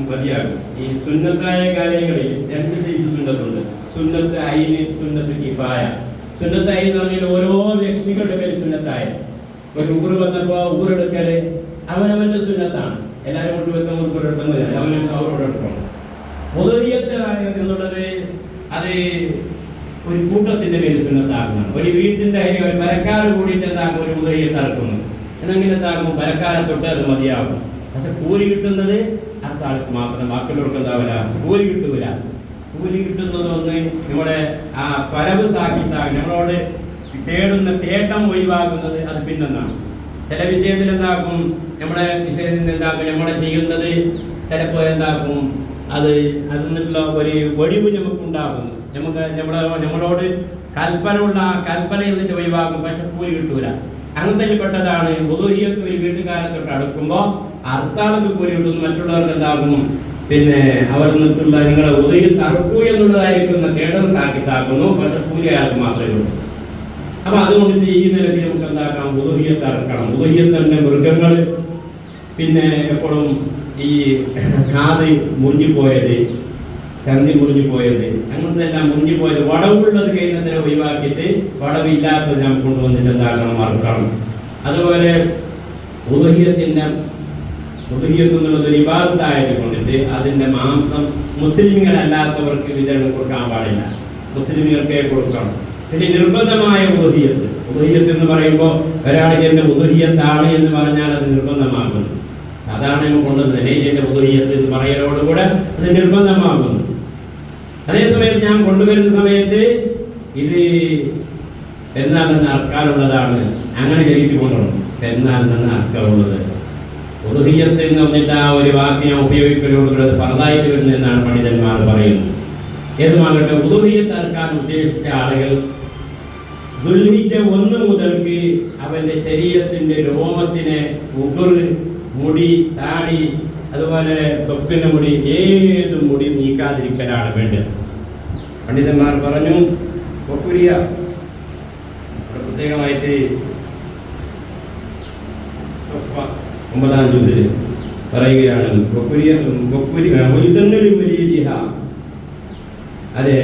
മതിയാകും. ഈ സുന്നത്തായ കാര്യങ്ങളിൽ 2 സൈസ് സുന്നത്തുണ്ട്. സുന്നത്ത് ഐന്, സുന്നത്ത് കിഫായ. സുന്നത്തായി എന്ന് പറഞ്ഞാൽ ഓരോ വ്യക്തികളുടെ പേര് സുന്നത്തായ. ഒരു ഊറ് വന്നപ്പോ ഊരെടുക്കല് അവനവന്റെ സുന്നത്താണ്. എല്ലാവരും കൊണ്ടുവെക്കാൻ ഊരെടുക്കുന്നത് അവനവൻ അവരോടെടുക്കണം. പൊതുവിയത്ത് എന്നുള്ളത് അത് ഒരു കൂട്ടത്തിന്റെ പേര് സുന്നത്താക്കുന്നതാണ്. ഒരു വീട്ടിന്റെ ഒരു മരക്കാർ കൂടിയിട്ട് എന്താക്കും ഒരു ഉദയത്ത് ഇറക്കുന്നു എന്നെങ്കിലും എന്താക്കും മരക്കാരെ തൊട്ട് അത് മതിയാകും. പക്ഷെ കൂലി കിട്ടുന്നത് അടുത്ത ആൾക്ക് മാത്രം. ബാക്കിയുള്ളവർക്ക് എന്താവില്ല കൂലി കിട്ടൂല. കൂലി കിട്ടുന്നതൊന്ന് നമ്മുടെ ആ പരവ് സാഹിത്യം നമ്മളോട് തേടുന്ന തേട്ടം ഒഴിവാക്കുന്നത് അത് പിന്നൊന്നാണ്. ചില വിഷയത്തിൽ എന്താക്കും നമ്മളെ വിഷയത്തിൽ എന്താക്കും നമ്മളെ ചെയ്യുന്നത് ചിലപ്പോൾ എന്താക്കും അതിൽ നിന്നുള്ള ഒരു ഒഴിവ് നമുക്കുണ്ടാകുന്നു. നമ്മളോട് കൽപ്പനയുള്ള ആ കൽപ്പന എന്നിട്ട് ഒഴിവാക്കും. പക്ഷെ കൂലി കിട്ടൂല. അങ്ങനത്തെ പെട്ടതാണ് ഉദൂഹിയത്ത്. ഒരു വീട്ടുകാരെ തൊട്ട് അടുക്കുമ്പോൾ അർത്ഥാൾക്ക് കൂലി കിട്ടുന്നു. മറ്റുള്ളവർക്ക് എന്താകും പിന്നെ അവർ നിന്നുള്ള നിങ്ങളെ ഉദൂഹിയത്ത് അറുക്കൂ എന്നുള്ളതായിരിക്കുന്ന തേടൽ സാക്കിത്താക്കുന്നു. പക്ഷെ കൂലി അയാൾക്ക് മാത്രമേ ഉള്ളൂ. അപ്പൊ അതുകൊണ്ട് ഈ നിലയ്ക്ക് നമുക്ക് എന്താക്കാം ഉദൂഹിയത്ത് അറക്കണം. ഉദൂഹിയത്തിന്റെ മൃഗങ്ങൾ പിന്നെ എപ്പോഴും ഈ കാത് മുറിഞ്ഞുപോയത്, ചന്തി മുറിഞ്ഞുപോയത്, അങ്ങനത്തെ എല്ലാം മുറിഞ്ഞുപോയത് വടവുള്ളത് കഴിഞ്ഞതിനെ ഒഴിവാക്കിയിട്ട് വടവില്ലാത്തത് ഞാൻ കൊണ്ടുവന്നിട്ട് എന്താക്കണം അറക്കണം. അതുപോലെ ഉദൂഹിയത്ത് എന്നുള്ളത് ഒരു ഇബാദത്തായിട്ട് കൊണ്ടിട്ട് അതിന്റെ മാംസം മുസ്ലിമുകളല്ലാത്തവർക്ക് വിതരണം കൊടുക്കാൻ പാടില്ല. മുസ്ലിമുകൾക്കേ കൊടുക്കണം. പിന്നെ നിർബന്ധമായ ഉദൂഹിയത്ത് എന്ന് പറയുമ്പോൾ ഒരാൾക്ക് എന്റെ ഉദൂഹിയത്താണ് എന്ന് പറഞ്ഞാൽ അത് നിർബന്ധമാകുന്നു. അതാണ് നമ്മൾ കൊണ്ടുവന്നത്. നെയ്യന്റെ ഉദൂഹിയത്ത് എന്ന് പറയലോടുകൂടെ അത് നിർബന്ധമാകുന്നു. അതേസമയത്ത് ഞാൻ കൊണ്ടുവരുന്ന സമയത്ത് ഇത് പെരുന്നാളിന് അർക്കാനുള്ളതാണ്. അങ്ങനെ ജനിച്ചു കൊണ്ടുവരണം. പെരുന്നാളിന് അർക്കാനുള്ളത് ഉദൂഹിയത്ത് എന്ന് പറഞ്ഞിട്ട് ആ ഒരു വാക്ക് ഞാൻ ഉപയോഗിക്കലോടുകൂടെ ഫർദായിട്ട് വരുന്നതെന്നാണ് പണ്ഡിതന്മാർ പറയുന്നത്. ഏതുമാകട്ടെ ഉദൂഹിയത്ത് അർക്കാൻ ഉദ്ദേശിച്ച ആളുകൾ ദുൽഹിജ്ജ 1 മുതൽക്ക് അവന്റെ ശരീരത്തിന്റെ രോമത്തിനെ മുടി, താടി, അതുപോലെ തൊപ്പിന്റെ മുടി, ഏത് മുടി നീക്കാതിരിക്കലാണ് വേണ്ടത്. പണ്ഡിതന്മാർ പറഞ്ഞു കൊക്കുരിയ പ്രത്യേകമായിട്ട് 9-ാം ജൂസിൽ പറയുകയാണ് അതെ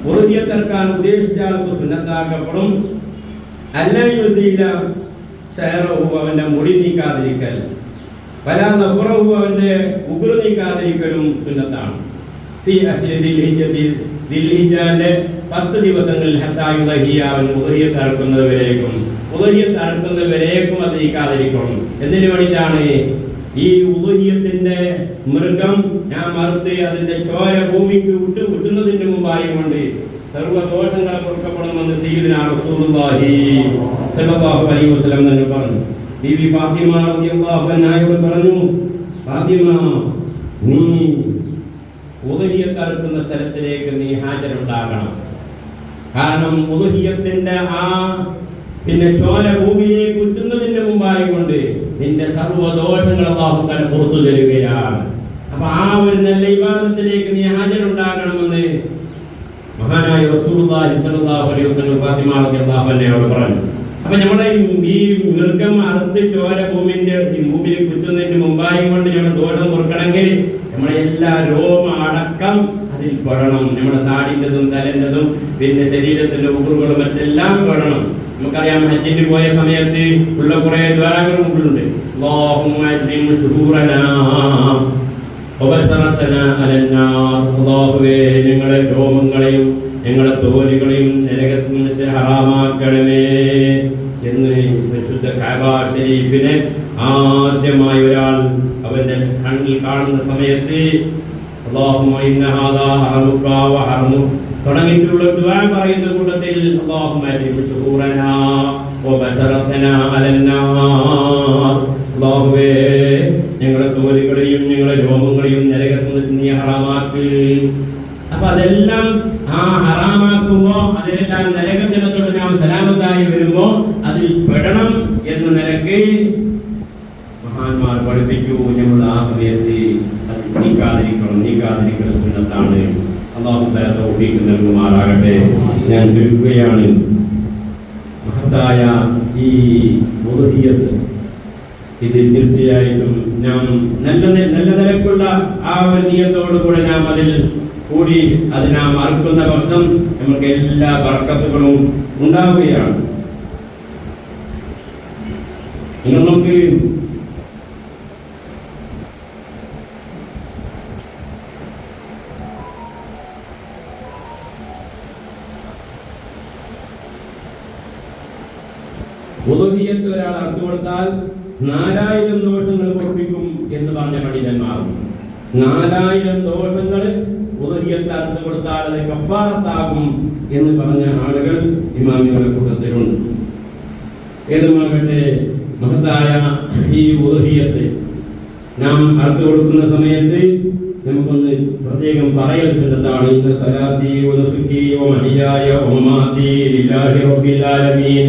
ഉദൂഹിയത്തറക്കാൻ ഉദ്ദേശിച്ച ആൾക്ക് സുന്നത്താക്കപ്പെടും. അവന്റെ മുടി നീക്കാതിരിക്കൽ, അവന്റെ ഉഗ്ര നീക്കാതിരിക്കലും സുന്നത്താണ്. ദിൽഹിജ്ജാന്റെ 10 ദിവസങ്ങളിൽ അവൻ ഉദൂഹിയത്ത് അറക്കുന്നവരേക്കും അത് നീക്കാതിരിക്കണം. എന്തിനു വേണ്ടിയിട്ടാണ്? ഈ ഉദൂഹിയത്തിന്റെ മൃഗം ഞാൻ മറുത്ത് അതിന്റെ ചോര ഭൂമിക്ക് വിട്ടുന്നതിന് മുമ്പായി കൊണ്ട് സർവ്വദോഷങ്ങളെ കൊടുക്കപ്പെടുമെന്ന് സയ്യിദുനാ റസൂലുള്ളാഹി സ്വല്ലല്ലാഹു അലൈഹി വസല്ലം തന്നെ പറഞ്ഞു. ബീവി ഫാത്തിമ റളിയല്ലാഹു അൻഹയോട് പറഞ്ഞു, ഫാത്തിമ നീ ഉദൂഹിയത്ത് അറുക്കുന്ന സ്ഥലത്തിലേക്ക് നീ ഹാജരുണ്ടാകണം. കാരണം ഉദൂഹിയത്തിന്റെ ആ പിന്നെ ചോര ഭൂമിയിലേക്ക് ഉറ്റുന്നതിന് മുമ്പായി കൊണ്ട് നിന്റെ സർവ്വദോഷങ്ങൾ അല്ലാഹു തആല പുറത്തു തരുകയാണ്. അപ്പൊ ആ ഒരു നല്ല ഇബാദത്തിലേക്ക് നീ ഹാജരുണ്ടാകണമെന്ന് മഹാനായ റസൂലുള്ളാഹി സ്വല്ലല്ലാഹു അലൈഹി വസല്ലം ഫാത്തിമ റളിയല്ലാഹു അൻഹയോട് പറഞ്ഞു. അപ്പൊ നമ്മുടെ ഈ മൃഗം അറുത്ത് ചോര ഭൂമിയിൽ കുറ്റുന്നതിന് മുമ്പായി കൊണ്ട് നമ്മുടെ ദോഷം പൊറുക്കണമെങ്കിൽ നമ്മളെ എല്ലാ രോമ അടക്കം അതിൽ പെടണം. നമ്മുടെ താടിൻ്റെതും തലൻ്റെതും പിന്നെ ശരീരത്തിന്റെ ഉറുകളും മറ്റെല്ലാം പെടണം. നമുക്കറിയാം ഹജ്ജിന് പോയ സമയത്ത് ഉള്ള കുറെ ദ്വാരങ്ങൾ മുമ്പിലുണ്ട്. അല്ലാഹുമ്മ അദ്ദിം ശുഹൂറനാ വബശറതനാ അലന്നാർ. അല്ലാഹുവേ, ഞങ്ങളെ രോമങ്ങളെയും ഞങ്ങളെ തോലുകളെയും നരകത്തിൽ നിന്ന് ഹറാമാക്കണമേ എന്ന് പരിശുദ്ധ കഅബ ശരീഫിനെ ആദ്യമായി ഒരാൾ അവന്റെ കണ്ണിൽ കാണുന്ന സമയത്ത് അല്ലാഹുമ്മ ഇന്ന ഹാദാ ഹറമുക വഹറമു തുടങ്ങിയിട്ടുള്ള ദുആ പറയുന്ന കൂട്ടത്തിൽ അല്ലാഹുമ്മ അദ്ദിം ശുഹൂറനാ വബശറതനാ അലന്നാർ. അല്ലാഹുവേ, ഞങ്ങളെ തോലുകളെയും ഞങ്ങളെ രോമങ്ങളെയും നരകത്തിൽ നിന്ന് നീ ഹറാമാക്ക്. അപ്പൊ അതെല്ലാം ആ ഹറാമാക്കുമ്പോ അതിലെല്ലാം നരകത്തിനത്തോട് നാം സലാമത്തായി വരുമ്പോ അതിൽ പെടണം എന്ന നിലക്ക് മഹാന്മാർ പഠിപ്പിക്കൂ. നമ്മൾ ആ സമയത്ത് അത് നീക്കാതിരിക്കണം സുന്നത്താണ്. അല്ലാഹു തആല തൗഫീഖ് നൽകുമാറാകട്ടെ. ഞാൻ ചുരുക്കുകയാണ്. മഹത്തായ ഈ ഉദ്ഹിയ്യത്ത് ഇത് തീർച്ചയായിട്ടും നാം നല്ല നിലക്കുള്ള ആ ഒരു നിയത്തോടു കൂടെ നാം അതിൽ കൂടി അത് നാം അറുക്കുന്ന വർഷം നമുക്ക് എല്ലാ ബർക്കത്തുകളും ഉണ്ടാവുകയാണ്. നമുക്ക് ഉദ്ഹിയ്യത്ത് ഒരാൾ അറുത്തു കൊടുത്താൽ 4000 ദോഷങ്ങൾ പൊറുപ്പിക്കും എന്ന് പറഞ്ഞ പണ്ഡിതന്മാരും 4000 ദോഷങ്ങൾ ഉദ്ഹിയ്യത്ത് അറുത്തു കൊടുത്താൽ അത് കഫാറത്താകും എന്ന് പറഞ്ഞ ആളുകൾ ഇമാമികളുടെ കൂട്ടത്തിലുണ്ട്. ഏതുമാകട്ടെ, മഹത്തായ ഈ ഉദ്ഹിയ്യത്ത് നാം അറുത്തു കൊടുക്കുന്ന സമയത്ത് നമുക്കൊന്ന് പ്രത്യേകം പറയൽ സുന്നത്താണ്. ഇന്ന സ്വലാത്തി വനുസുക്കി വമഹിയായ വമമാതി ലില്ലാഹി റബ്ബിൽ ആലമീൻ.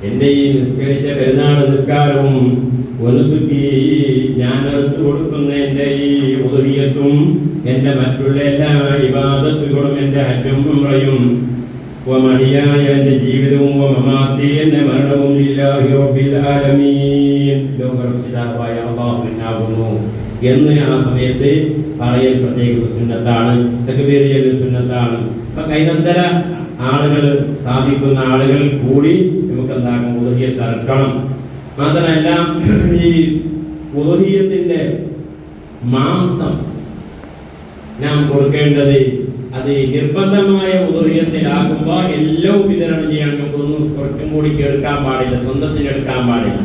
എൻ്റെ ഈ നിസ്കരിച്ച പെരുന്നാൾ നിസ്കാരവും വനുസുക്കി ഞാൻ അറുത്തു കൊടുക്കുന്ന എൻ്റെ ഈ ഉദ്ഹിയ്യത്തും എൻ്റെ മറ്റുള്ള എല്ലാ ഇബാദത്തുകളും എൻ്റെ ഹജ്ജും ഉംറയും വമഹിയായ എൻ്റെ ജീവിതവും വമമാതി എൻ്റെ മരണവും ലില്ലാഹി റബ്ബിൽ ആലമീൻ, ലോകരക്ഷിതാവായ അല്ലാഹുവിനാകുന്നു എന്ന് ആ സമയത്ത് പറയൽ പ്രത്യേക സുന്നത്താണ്. തക്ബീർ ചെയ്യൽ സുന്നത്താണ്. അപ്പൊ കൈനന്തര ആളുകൾ സാധിക്കുന്ന ആളുകൾ കൂടി നമുക്ക് എന്താക്കും ഉദ്ഹിയ്യത്ത് അറുക്കണം. മാത്രമല്ല, ഈ ഉദ്ഹിയ്യത്തിന്റെ മാംസം നാം കൊടുക്കേണ്ടത് അത് നിർബന്ധമായ ഉദ്ഹിയ്യത്തിലാകുമ്പോൾ എല്ലാം വിതരണം ചെയ്യാൻ നമുക്കൊന്നും കുറച്ചും കൂടി എടുക്കാൻ പാടില്ല, സ്വന്തത്തിന് എടുക്കാൻ പാടില്ല.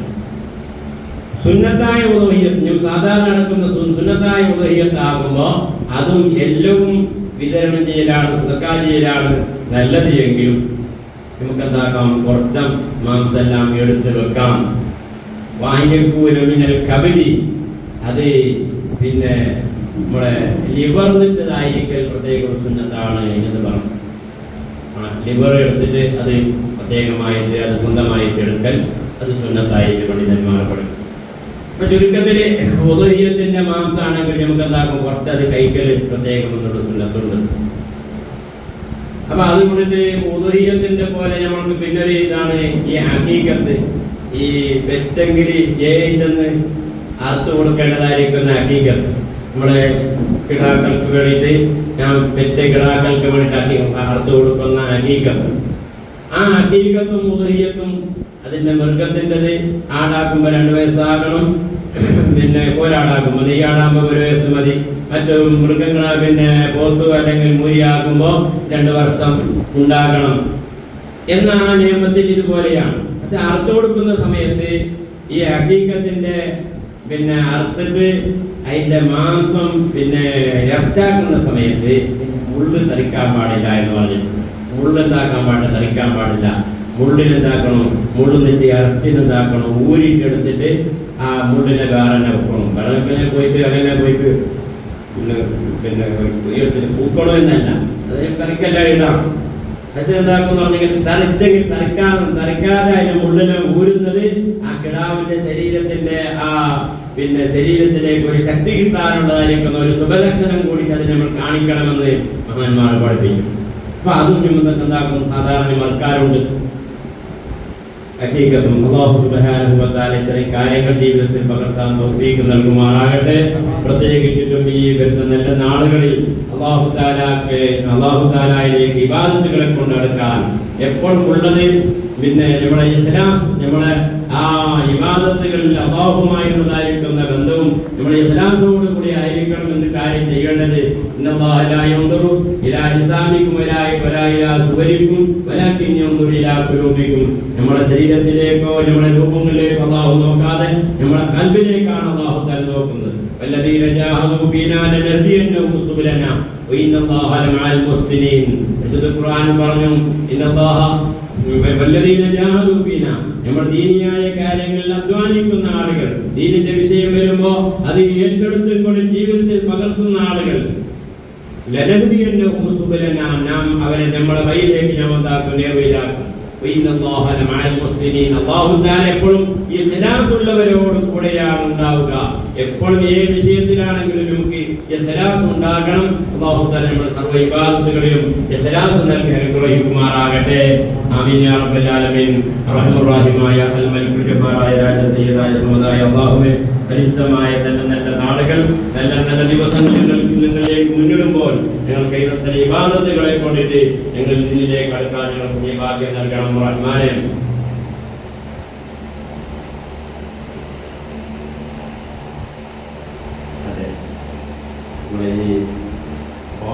സുന്നത്തായ ഉദ്ഹിയ്യത്ത് സാധാരണ നടക്കുന്ന സുന്നത്തായ ഉദ്ഹിയ്യത്താകുമ്പോൾ അതും എല്ലാവും വിതരണം ചെയ്യലാണ്, സദഖ ചെയ്യലാണ് നല്ലത്. എങ്കിലും നമുക്ക് എന്താക്കാം, കുറച്ച് മാംസെല്ലാം എടുത്ത് വെക്കാം. വാങ്ങിക്കൂരമിനൽ കബലി, അത് പിന്നെ നമ്മുടെ ലിവറിൻ്റെതായിരിക്കൽ പ്രത്യേക സുന്നത്താണ് എന്ന് പറഞ്ഞു. ലിവർ എടുത്തിട്ട് അത് പ്രത്യേകമായിട്ട് അത് സ്വന്തമായിട്ട് എടുക്കൽ അത് സുന്നത്തായിട്ട് പണ്ഡിതന്മാർ പഠിക്കും. അപ്പൊ ചുരുക്കത്തില് ഉദ്ഹിയ്യത്തിന്റെ മാംസമാണെങ്കിൽ നമുക്ക് എന്താക്കും, കുറച്ചത് കഴിക്കൽ പ്രത്യേകം എന്നുള്ള സുന്നത്തുണ്ട്. അപ്പൊ അതുകൊണ്ടിട്ട് ഉദ്ഹിയ്യത്തിന്റെ പോലെ നമ്മൾക്ക് പിന്നൊരു ഇതാണ് ഈ ഹഖീഖത്ത്. ഈ പെറ്റെങ്കിൽ ഏതെന്ന് അറുത്തു കൊടുക്കേണ്ടതായിരിക്കുന്ന ഹഖീഖത്ത്. നമ്മുടെ കിടാക്കൾക്ക് വേണ്ടിയിട്ട് ഞാൻ പെറ്റ കിടാക്കൾക്ക് വേണ്ടിയിട്ട് അറുത്തു കൊടുക്കുന്ന ഹഖീഖത്ത്. ആ ഹഖീഖത്തും ഉദ്ഹിയ്യത്തും അതിന്റെ മൃഗത്തിൻ്റെത് ആടാക്കുമ്പോൾ 2 വയസ്സാകണം. പിന്നെ ഒരാടാക്കുമ്പോൾ ഈ ആടാകുമ്പോൾ 1 വയസ്സ് മതി. മറ്റു മൃഗങ്ങളെ പിന്നെ പോത്തു അല്ലെങ്കിൽ മൂരിയാകുമ്പോൾ 2 വർഷം ഉണ്ടാകണം എന്ന ആ നിയമത്തിൽ ഇതുപോലെയാണ്. പക്ഷെ അറുത്തു കൊടുക്കുന്ന സമയത്ത് ഈ ഹഖീഖത്തിന്റെ പിന്നെ അറുത്തിട്ട് അതിന്റെ മാംസം പിന്നെ ഇറച്ചാക്കുന്ന സമയത്ത് മുള്ള് തറിക്കാൻ പാടില്ല എന്ന് പറഞ്ഞു. മുള്ളെന്താക്കാൻ പാടില്ല, തറിക്കാൻ പാടില്ല. മുള്ളിനെന്താക്കണം, മുള്ളു നെറ്റി ഇറച്ചിനെന്താക്കണം, ഊരിട്ടെടുത്തിട്ട് ആ മുള്ളിനെ വേറെ വെക്കണം. വെള്ളത്തിനെ പോയിട്ട് അങ്ങനെ പോയിട്ട് പിന്നെ പൂക്കണോ എന്നല്ല, അതിനെ കറിക്കെല്ലാം ഇടാം. പക്ഷെ എന്താക്കുന്നു പറഞ്ഞെങ്കിൽ തറയ്ക്കാതെ അതിന്റെ മുള്ളിനെ ഊരുന്നത് ആ കിടാവിന്റെ ശരീരത്തിന്റെ ശരീരത്തിലേക്ക് ഒരു ശക്തി കിട്ടാനുള്ളതായിരിക്കുന്ന ഒരു ശുഭലക്ഷണം കൂടി അത് നമ്മൾ കാണിക്കണമെന്ന് മഹാന്മാർ പഠിപ്പിക്കും. അപ്പൊ അതും നിമിത്തം എന്താക്കും സാധാരണ മൽക്കാരുണ്ട്. ഹഖീഖത്തും അല്ലാഹു സുബ്ഹാനഹു വ തആല ഇത്തരം കാര്യങ്ങൾ ജീവിതത്തിൽ പകർത്താൻ തൗഫീഖ് നൽകുമാറാകട്ടെ. പ്രത്യേകിച്ചും ഈ വരുന്ന നല്ല നാളുകളിൽ അല്ലാഹു തആലയിലേക്ക് ഇബാദത്തുകളെ കൊണ്ടടുക്കാൻ എപ്പോഴും ഉള്ളത് നമ്മുടെ ഇഖ്ലാസ്, നമ്മുടെ ആ ഇബാദത്തുകളിൽ അല്ലാഹുവുമായുള്ളതായിരിക്കുന്ന ബന്ധവും നമ്മുടെ ഇഖ്ലാസോട് കൂടി ആയിരിക്കണം എന്ന് കാര്യം ചെയ്യേണ്ടത്. ഇന്നല്ലാഹ ലാ യൻദുറു ഇലാ അജ്സാമികും വലാ ഇലാ സുവരികും വലാകിൻ യൻദുറു ഇലാ ഖുലൂബികും. നമ്മുടെ ശരീരത്തിലേക്കോ നമ്മുടെ രൂപങ്ങളിലേക്കോ അല്ലാഹു നോക്കാതെ നമ്മുടെ ഖൽബിലേക്കാണ് അല്ലാഹു തആല നോക്കുന്നത്. വല്ലദീന ജാഹദൂ ഫീനാ ലനഹ്ദിയന്നഹും സുബുലനാ വഇന്നല്ലാഹ ലമഅൽ മുഹ്സിനീൻ. വിശുദ്ധ ഖുർആൻ പറഞ്ഞു ഇന്നല്ലാഹ വല്ലദീന ജാഹദൂ ഫീനാ, നമ്മുടെ ദീനിയായ കാര്യങ്ങളിൽ അധ്വാനിക്കുന്ന ആളുകൾ, ദീനിന്റെ വിഷയം വരുമ്പോ അത് ഏറ്റെടുത്തുകൊണ്ട് ജീവിതത്തിൽ പകർത്തുന്ന ആളുകൾ, ലനഹ്ദിയന്നഹും സുബുലനാ, നാം അവരെ നമ്മുടെ വഴിയിലേക്ക് നാം എന്താക്കും, നേർവഴിയിലാക്കും. വഇന്നല്ലാഹ ലമഅൽ മുഹ്സിനീൻ. അല്ലാഹു തആല എപ്പോഴും ഈ ഇഖ്ലാസുള്ളവരോട് കൂടെയാണ് ഉണ്ടാവുക. എപ്പോഴും ഏത് വിഷയത്തിലാണെങ്കിലും നമുക്ക് ഇഖ്ലാസ് ഉണ്ടാകണം. അല്ലാഹു തആല നമ്മുടെ സർവ്വ ഇബാദത്തുകളിലും ഇഖ്ലാസ് നൽകി അനുഗ്രഹിക്കുമാറാകട്ടെ. ആമീൻ യാ റബ്ബൽ ആലമീൻ. റഹ്മാനുർ റഹീമായ അൽ മലിക്കുൽ ജബ്ബാറായ രാജസയ്യിദായ സമദായ അല്ലാഹുവേ, പരിശുദ്ധമായ നല്ല നല്ല നാളുകൾ, നല്ല നല്ല ദിവസങ്ങൾ നിങ്ങളിലേക്ക് മുന്നിടുമ്പോൾ ഞങ്ങൾക്ക് ഇന്നത്തെ ഇബാദത്തുകളെ കൊണ്ടിട്ട് ഞങ്ങൾ നിന്നിലേക്ക് അടുക്കാൻ ഞങ്ങൾക്ക് നീ ഭാഗ്യം നൽകണം റഹ്മാനേ. അതെ, നമ്മുടെ ഈ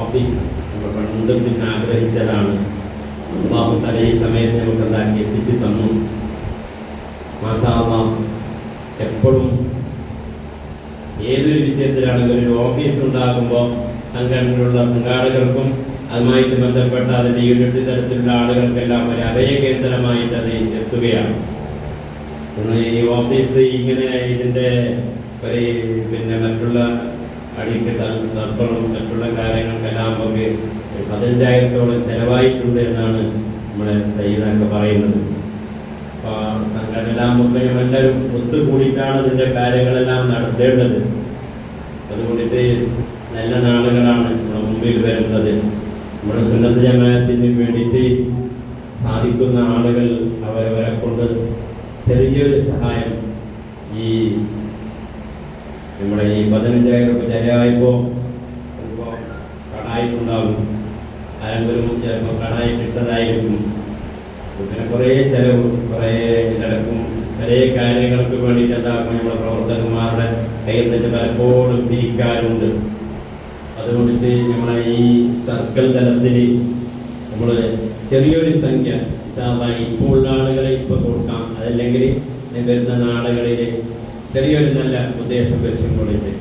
ഓഫീസ് നമ്മൾ പണ്ടും ആഗ്രഹിച്ചതാണ്. അല്ലാഹു തആല ഈ സമയത്ത് നമുക്ക് എന്താക്കി എത്തിച്ചു തന്നു. മാഷാ അല്ലാഹ്. എപ്പോഴും ഏതൊരു വിഷയത്തിലാണെങ്കിലും ഒരു ഓഫീസ് ഉണ്ടാകുമ്പോൾ സംഘടനയിലുള്ള സംഘാടകർക്കും അതുമായിട്ട് ബന്ധപ്പെട്ട അതിൻ്റെ യൂണിറ്റ് തരത്തിലുള്ള ആളുകൾക്കെല്ലാം ഒരു അഭയകേന്ദ്രമായിട്ട് അത് എത്തുകയാണ്. ഈ ഓഫീസ് ഇങ്ങനെ ഇതിൻ്റെ മറ്റുള്ള അടിക്കെട്ടും മറ്റുള്ള കാര്യങ്ങൾക്കെല്ലാം ഒക്കെ 15,000-ഓളം ചെലവായിട്ടുണ്ട് എന്നാണ് നമ്മുടെ സയ്യിദൊക്കെ പറയുന്നത്. സംഘടനയിലാകുമ്പോഴേക്കും എല്ലാവരും ഒത്തുകൂടിയിട്ടാണ് ഇതിൻ്റെ കാര്യങ്ങളെല്ലാം നടത്തേണ്ടത്. അതുകൊണ്ടിട്ട് നല്ല നാളുകളാണ് നമ്മുടെ മുമ്പിൽ വരുന്നത്. നമ്മുടെ സുന്നത്ത് ജമാഅത്തിന് വേണ്ടിയിട്ട് സാധിക്കുന്ന ആളുകൾ അവരവരെ കൊണ്ട് ചെറിയൊരു സഹായം ഈ നമ്മുടെ ഈ 15,000 രൂപ ചെലവായപ്പോൾ കടായിട്ടുണ്ടാകും. ആരെങ്കിലും ചിലപ്പോൾ കടായിട്ടിട്ടതായിരിക്കും. പിന്നെ കുറേ ചെലവ്, കുറേ നടക്കും, പല കാര്യങ്ങൾക്ക് വേണ്ടിയിട്ട് എന്താക്കും നമ്മുടെ പ്രവർത്തകന്മാരുടെ കയ്യിൽ തന്നെ പലപ്പോഴും പിരിക്കാറുണ്ട്. അതുകൊണ്ടിട്ട് നമ്മളെ ഈ സർക്കിൾ തലത്തിൽ നമ്മൾ ചെറിയൊരു സംഖ്യ ഇപ്പോൾ ഉള്ള ആളുകളെ ഇപ്പോൾ കൊടുക്കാം. അതല്ലെങ്കിൽ വരുന്ന നാളുകളിൽ ചെറിയൊരു നല്ല ഉദ്ദേശം ലക്ഷ്യം കൊണ്ടിട്ട്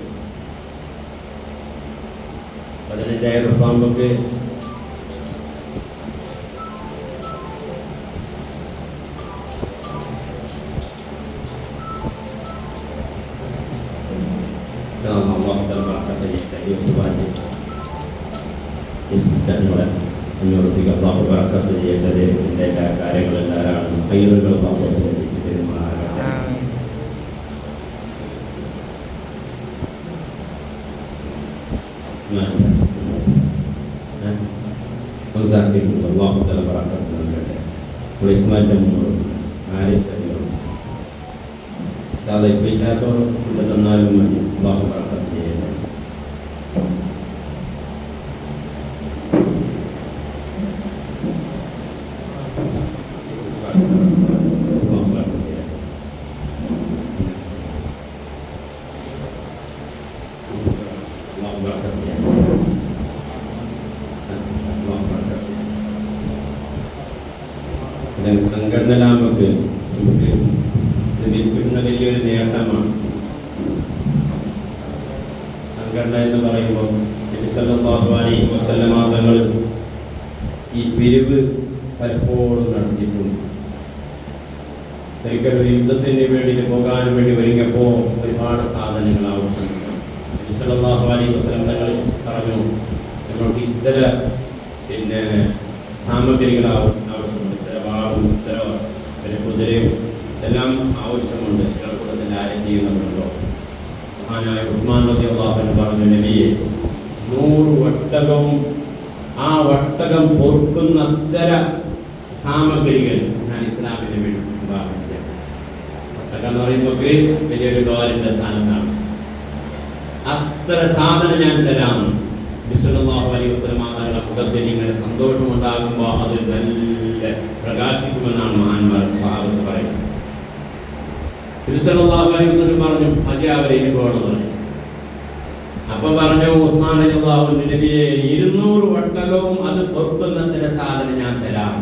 15,000 രൂപ നമുക്ക് അല്ലാഹു ബറക്കത്ത് ചെയ്യട്ടെ. ഇതിൻ്റെ എല്ലാ കാര്യങ്ങളും ധാരാളം ഖൈറുകൾ അല്ലാഹു തആല ബറക്കത്ത് നൽകട്ടെ. ഇസ്മാന്റെ മുന്നോട്ട് ഇപ്പം ഇല്ലാത്തവർ കൊണ്ട് തന്നാലും മതി. അല്ലാഹു ബറക്കത്ത് ചെയ്യട്ടെ. സംഘടനലാകുമ്പോൾ നമുക്ക് ലഭിക്കുന്ന വലിയൊരു നേട്ടമാണ്. സംഘടന എന്ന് പറയുമ്പോൾ നബി സല്ലല്ലാഹു അലൈഹി വസല്ലമ തങ്ങൾ ഈ പിരിവ് പലപ്പോഴും നടത്തിയിട്ടുണ്ട്. ഒരിക്കൽ ഒരു യുദ്ധത്തിന് വേണ്ടി പോകാൻ വേണ്ടി ഒരുങ്ങിയപ്പോൾ ഒരുപാട് സാധനങ്ങൾ ആവശ്യമുണ്ട്. നബി സല്ലല്ലാഹു അലൈഹി വസല്ലമ തങ്ങൾ പറഞ്ഞു, നമ്മൾക്ക് ഇത്തര സാമഗ്രികൾ ആവശ്യമുണ്ട്. ചിലവാളും പിന്നെ കുതിരയും എല്ലാം ആവശ്യമുണ്ട്. ചിലക്കൂടത്തിൽ ആരും ചെയ്യുന്നുണ്ടല്ലോ. മഹാനായ ഉസ്മാൻ റളിയല്ലാഹു അൻഹു പറഞ്ഞു, നബിയെ 100 ഒട്ടകവും ആ ഒട്ടകം പൊറുക്കുന്ന അത്തരം സാമഗ്രികൾ ഞാൻ ഇസ്ലാമിന് വേണ്ടി സംഭാവന ചെയ്യാം. ഒട്ടകം എന്ന് പറയുമ്പോൾ വലിയൊരു ഡോറിന്റെ സ്ഥാനത്താണ്. അത്ര സാധനം ഞാൻ തരാം. സല്ലല്ലാഹു അലൈഹി വസല്ലം തങ്ങളുടെ മുഖത്തിൽ ഇങ്ങനെ സന്തോഷമുണ്ടാകുമ്പോൾ അത് നല്ല പ്രകാശിക്കുമെന്നാണ് മഹാന്മാർ സ്വഹാബത്ത് പറയുന്നത്. സല്ലല്ലാഹു അലൈഹി വസല്ലം പറഞ്ഞു, അവരെ ഇനി പോകണമെന്ന് പറഞ്ഞു. അപ്പൊ പറഞ്ഞു ഉസ്മാൻ റളിയല്ലാഹു അൻഹു, നബിയെ 200 ഒട്ടകവും അത് പൊറുക്കുന്നതിന്റെ സാധനം ഞാൻ തരാം.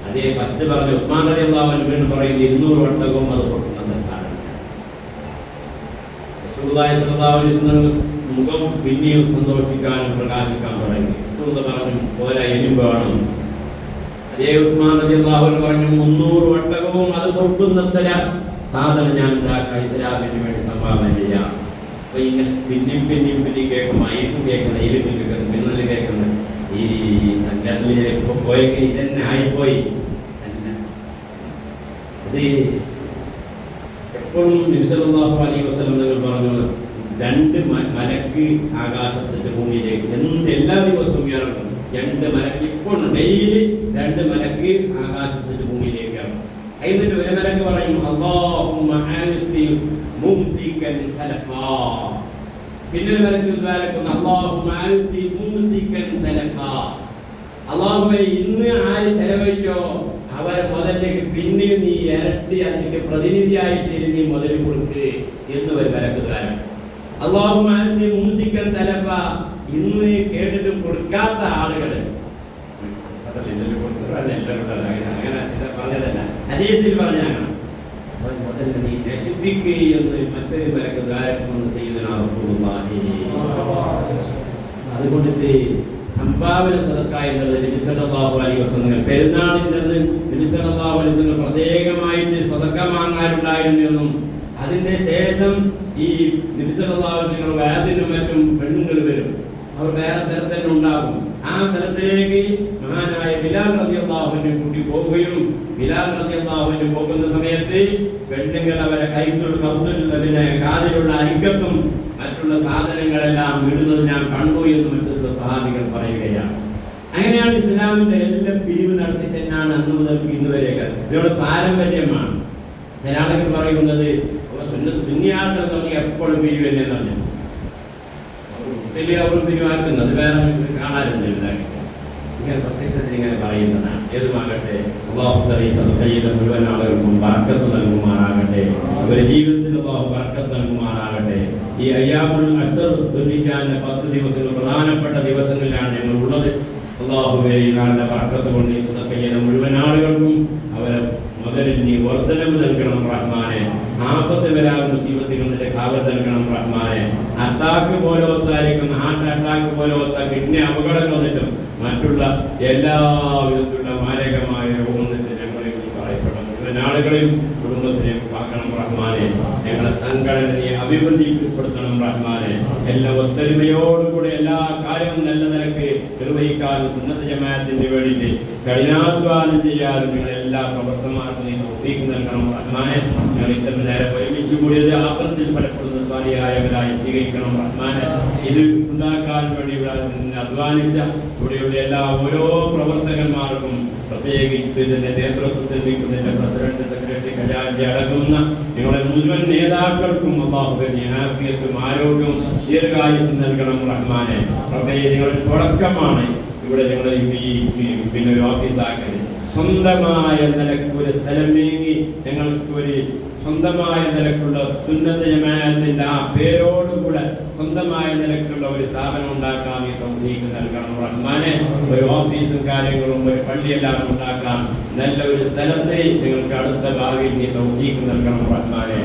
അതേ ഫസ്റ്റ് പറഞ്ഞു ഉസ്മാൻ റളിയല്ലാഹു അൻഹു വീണ്ടും പറയുന്നു 200 ഒട്ടകവും അത് പൊറുക്കുന്നതിന്റെ സാധനം. റസൂലുള്ളാഹി സ്വല്ലല്ലാഹു അലൈഹി വസല്ലം മുഖം പിന്നെയും സന്തോഷിക്കാനും പ്രകാശിക്കാൻ തുടങ്ങി. റസൂൽ പറഞ്ഞു പോരാ, ഇനിയും വേണം. അതേ ഉസ്മാൻ റളിയല്ലാഹു അൻഹു പറഞ്ഞു 300 ഒട്ടകവും അത് പൊറുക്കുന്നതിന്റെ സാധനം ഞാൻ ഇസ്ലാമിന് വേണ്ടി സംഭാവന ചെയ്യാം. അപ്പൊ ഇങ്ങനെ പിന്നെയും കേൾക്കുമ്പോൾ അയക്കും കേൾക്കുന്നത്, ഇരുക്കും കേൾക്കുന്നത്, മിന്നൽ കേൾക്കുന്നത്, ഈ സംഘടനയിലേക്ക് പോയെങ്കിൽ ഇതന്നെ ആയിപ്പോയി. അത് എപ്പോഴും നബി സല്ലല്ലാഹു അലൈഹി വസല്ലം നിങ്ങൾ പറഞ്ഞു, 2 മലക്ക് ആകാശത്തിന്റെ ഭൂമിയിലേക്ക് എല്ലാ ദിവസവും ഇറങ്ങും. 2 മലക്ക് ഇപ്പോഴും ഡെയിലി 2 മലക്ക് ആകാശത്തിന്റെ ഭൂമിയിലേക്ക് ഇറങ്ങും. എന്നിട്ട് ഒരു മലക്ക് പറയും, അല്ലാഹുമ്മ ആതി മുംസികൻ സലഫാ. പിന്നെ ഒരു മലക്ക് ദ്വാരക്കുന്നു, അല്ലാഹുമ്മ ആതി മുംസികൻ സലഫാ. അല്ലാഹുവേ, ഇന്ന് ആര് ചെലവഴിച്ചോ അവരെ മുതലേക്ക് പിന്നെ നീ ഇരട്ടി അതിന്റെ പ്രതിനിധിയായിട്ട് നീ മുതൽ കൊടുക്ക് എന്ന് ഒരു മലക്ക് ദ്വാരം. അല്ലാഹുമ്മ ആതി മുംസികൻ സലഫാ. ഇന്ന് കേട്ടിട്ട് കൊടുക്കാത്ത ആളുകള് പറഞ്ഞതല്ല, ഹദീസിൽ പറഞ്ഞാണ് നീ നശിപ്പിക്കുകയെന്ന് മറ്റൊരു മലക്ക് ദ്വാരക്കുമെന്ന് സയ്യിദുനാ റസൂലുള്ളാഹി. അതുകൊണ്ടിട്ട് സംഭാവന സദഖ എന്നുള്ളത് നബി സല്ലല്ലാഹു അലൈഹി വസല്ലം പെരുന്നാളിൻ്റെ അന്ന് നബി സല്ലല്ലാഹു അലൈഹി വസല്ലം പ്രത്യേകമായിട്ട് സദഖ വാങ്ങാറുണ്ടായിരുന്നു എന്നും അതിന്റെ ശേഷം ഈ നബി സല്ലല്ലാഹു അലൈഹി വസല്ലം വയതിനും മറ്റും പെണ്ണുങ്ങൾ വരും, അവർ വേറെ സ്ഥലത്തന്നെ ഉണ്ടാകും. ആ സ്ഥലത്തിലേക്ക് മഹാനായ ബിലാൽ റളിയല്ലാഹു അൻഹു കൂട്ടി പോവുകയും ബിലാൽ റളിയല്ലാഹു അൻഹു പോകുന്ന സമയത്ത് പെണ്ണുങ്ങൾ അവരെ കൗത്തുള്ള കാതിലുള്ള അരിക്കത്തും മറ്റുള്ള സാധനങ്ങളെല്ലാം ഇടുന്നത് ഞാൻ കണ്ടു എന്ന് മറ്റുള്ള സഹാബികൾ പറയുകയാണ്. അങ്ങനെയാണ് ഇസ്ലാമിന്റെ എല്ലാം പിരിവ് നടത്തി തന്നെയാണ് അന്ന് മുതൽ ഇന്ന് വരെയൊക്കെ. ഇതിനോട് പാരമ്പര്യമാണ്. ചില ആളുകൾ പറയുന്നത് സുന്നിയാക്കൾ തുടങ്ങി എപ്പോഴും പിരിവ് തന്നെ പറഞ്ഞു, വലിയ അവർ പിരിവാക്കുന്നത് വേറെ കാണാറുന്നില്ല. ഇങ്ങനെ പ്രത്യക്ഷത്തിൽ ഇങ്ങനെ പറയുന്നതാണ്. ഏതുമാകട്ടെ അല്ലാഹു തആല മുഴുവൻ ആളുകൾക്കും ബർക്കത്ത് നൽകുമാറാകട്ടെ. അവരുടെ ജീവിതത്തിൽ അല്ലാഹു ബർക്കത്ത് നൽകുമാറാകട്ടെ. ഈ അയ്യാമുൽ അസ്ർ ദുനിയാന്റെ 10 ദിവസങ്ങൾ പ്രധാനപ്പെട്ട ദിവസങ്ങളിലാണ് ഞങ്ങൾ ഉള്ളത്. അല്ലാഹുവേ, ഈ നാളിന്റെ ബർക്കത്ത് കൊണ്ട് ഈ സദഖ മുഴുവൻ ആളുകൾക്കും അവരെ മുതലിൽ നീ വർദ്ധനവ് നൽകണം റഹ്മാനെ. ആപത്ത് വരാവുന്ന മുസീബത്തുകളിലെ കാവൽ നൽകണം റഹ്മാനെ. അറ്റാക്ക് പോലത്തായിരിക്കുന്ന ഹാർട്ട് അറ്റാക്ക് പോലത്ത കിഡ്നി അപകടങ്ങൾ വന്നിട്ടും മറ്റുള്ള എല്ലാവിധത്തിലുള്ള മാരകമായ രോഗത്തിൽ ഞങ്ങളെ പറയപ്പെടണം. മുഴുവൻ ആളുകളെയും കുടുംബത്തിനെയും കാക്കണം റഹ്മാനെ. ഞങ്ങളെ സംഘടന നീ അഭിവൃദ്ധിപ്പെടുത്തണം റഹ്മാനെ. എല്ലാ ഒത്തൊരുമയോടുകൂടെ എല്ലാ കാര്യവും നല്ല നിലക്ക് നിർവഹിക്കാനും സുന്നത്ത് ജമാഅത്തിന് വേണ്ടിയിട്ട് കഠിനാധ്വാനം ചെയ്യാനും നിങ്ങളെല്ലാ പ്രവർത്തനമാർക്കും നീ തൗഫീഖ് നൽകണം റഹ്മാനെ. ഞങ്ങൾ ഇത്ര നേരം ഒരുമിച്ച് കൂടിയത് ആപത്തിൽ ഫലപ്പെടുന്ന സ്വാലിഹായവരായി സ്വീകരിക്കണം റഹ്മാനെ. ഇത് ഉണ്ടാക്കാൻ വേണ്ടി അധ്വാനിച്ച ഇവിടെയുള്ള എല്ലാ ഓരോ പ്രവർത്തകന്മാർക്കും പ്രത്യേകിച്ച് ഇതിന്റെ നേതൃത്വത്തിൽ നിൽക്കുന്നതിന്റെ പ്രസിഡന്റ്, സെക്രട്ടറി, ഖജാൻജി അടങ്ങുന്ന നിങ്ങളുടെ മുഴുവൻ നേതാക്കൾക്കും അല്ലാഹുവേ നീ ആഫിയത്തും ആരോഗ്യവും ദീർഘായുസ്സും നൽകണം റഹ്മാനെ. നിങ്ങളുടെ തുടക്കമാണ് ഇവിടെ ഞങ്ങൾ പിന്നെ ഒരു ഓഫീസാക്കല്. സ്വന്തമായ നിലക്ക് ഒരു സ്ഥലം നീങ്ങി ഞങ്ങൾക്ക് ഒരു സ്വന്തമായ നിലക്കുള്ള സുന്നത്ത് ജമാഅത്തിന്റെ ആ പേരോടുകൂടെ സ്വന്തമായ നിലക്കുള്ള ഒരു സ്ഥാപനം ഉണ്ടാക്കാൻ ഈ തൗഫീഖ് നൽകണം റഹ്മാനെ. ഒരു ഓഫീസും കാര്യങ്ങളും ഒരു പള്ളിയെല്ലാം ഉണ്ടാക്കാൻ നല്ല ഒരു സ്ഥലത്ത് നിങ്ങൾക്ക് അടുത്ത ഭാവിയിൽ നീ തൗഫീഖ് നൽകണം റഹ്മാനെ.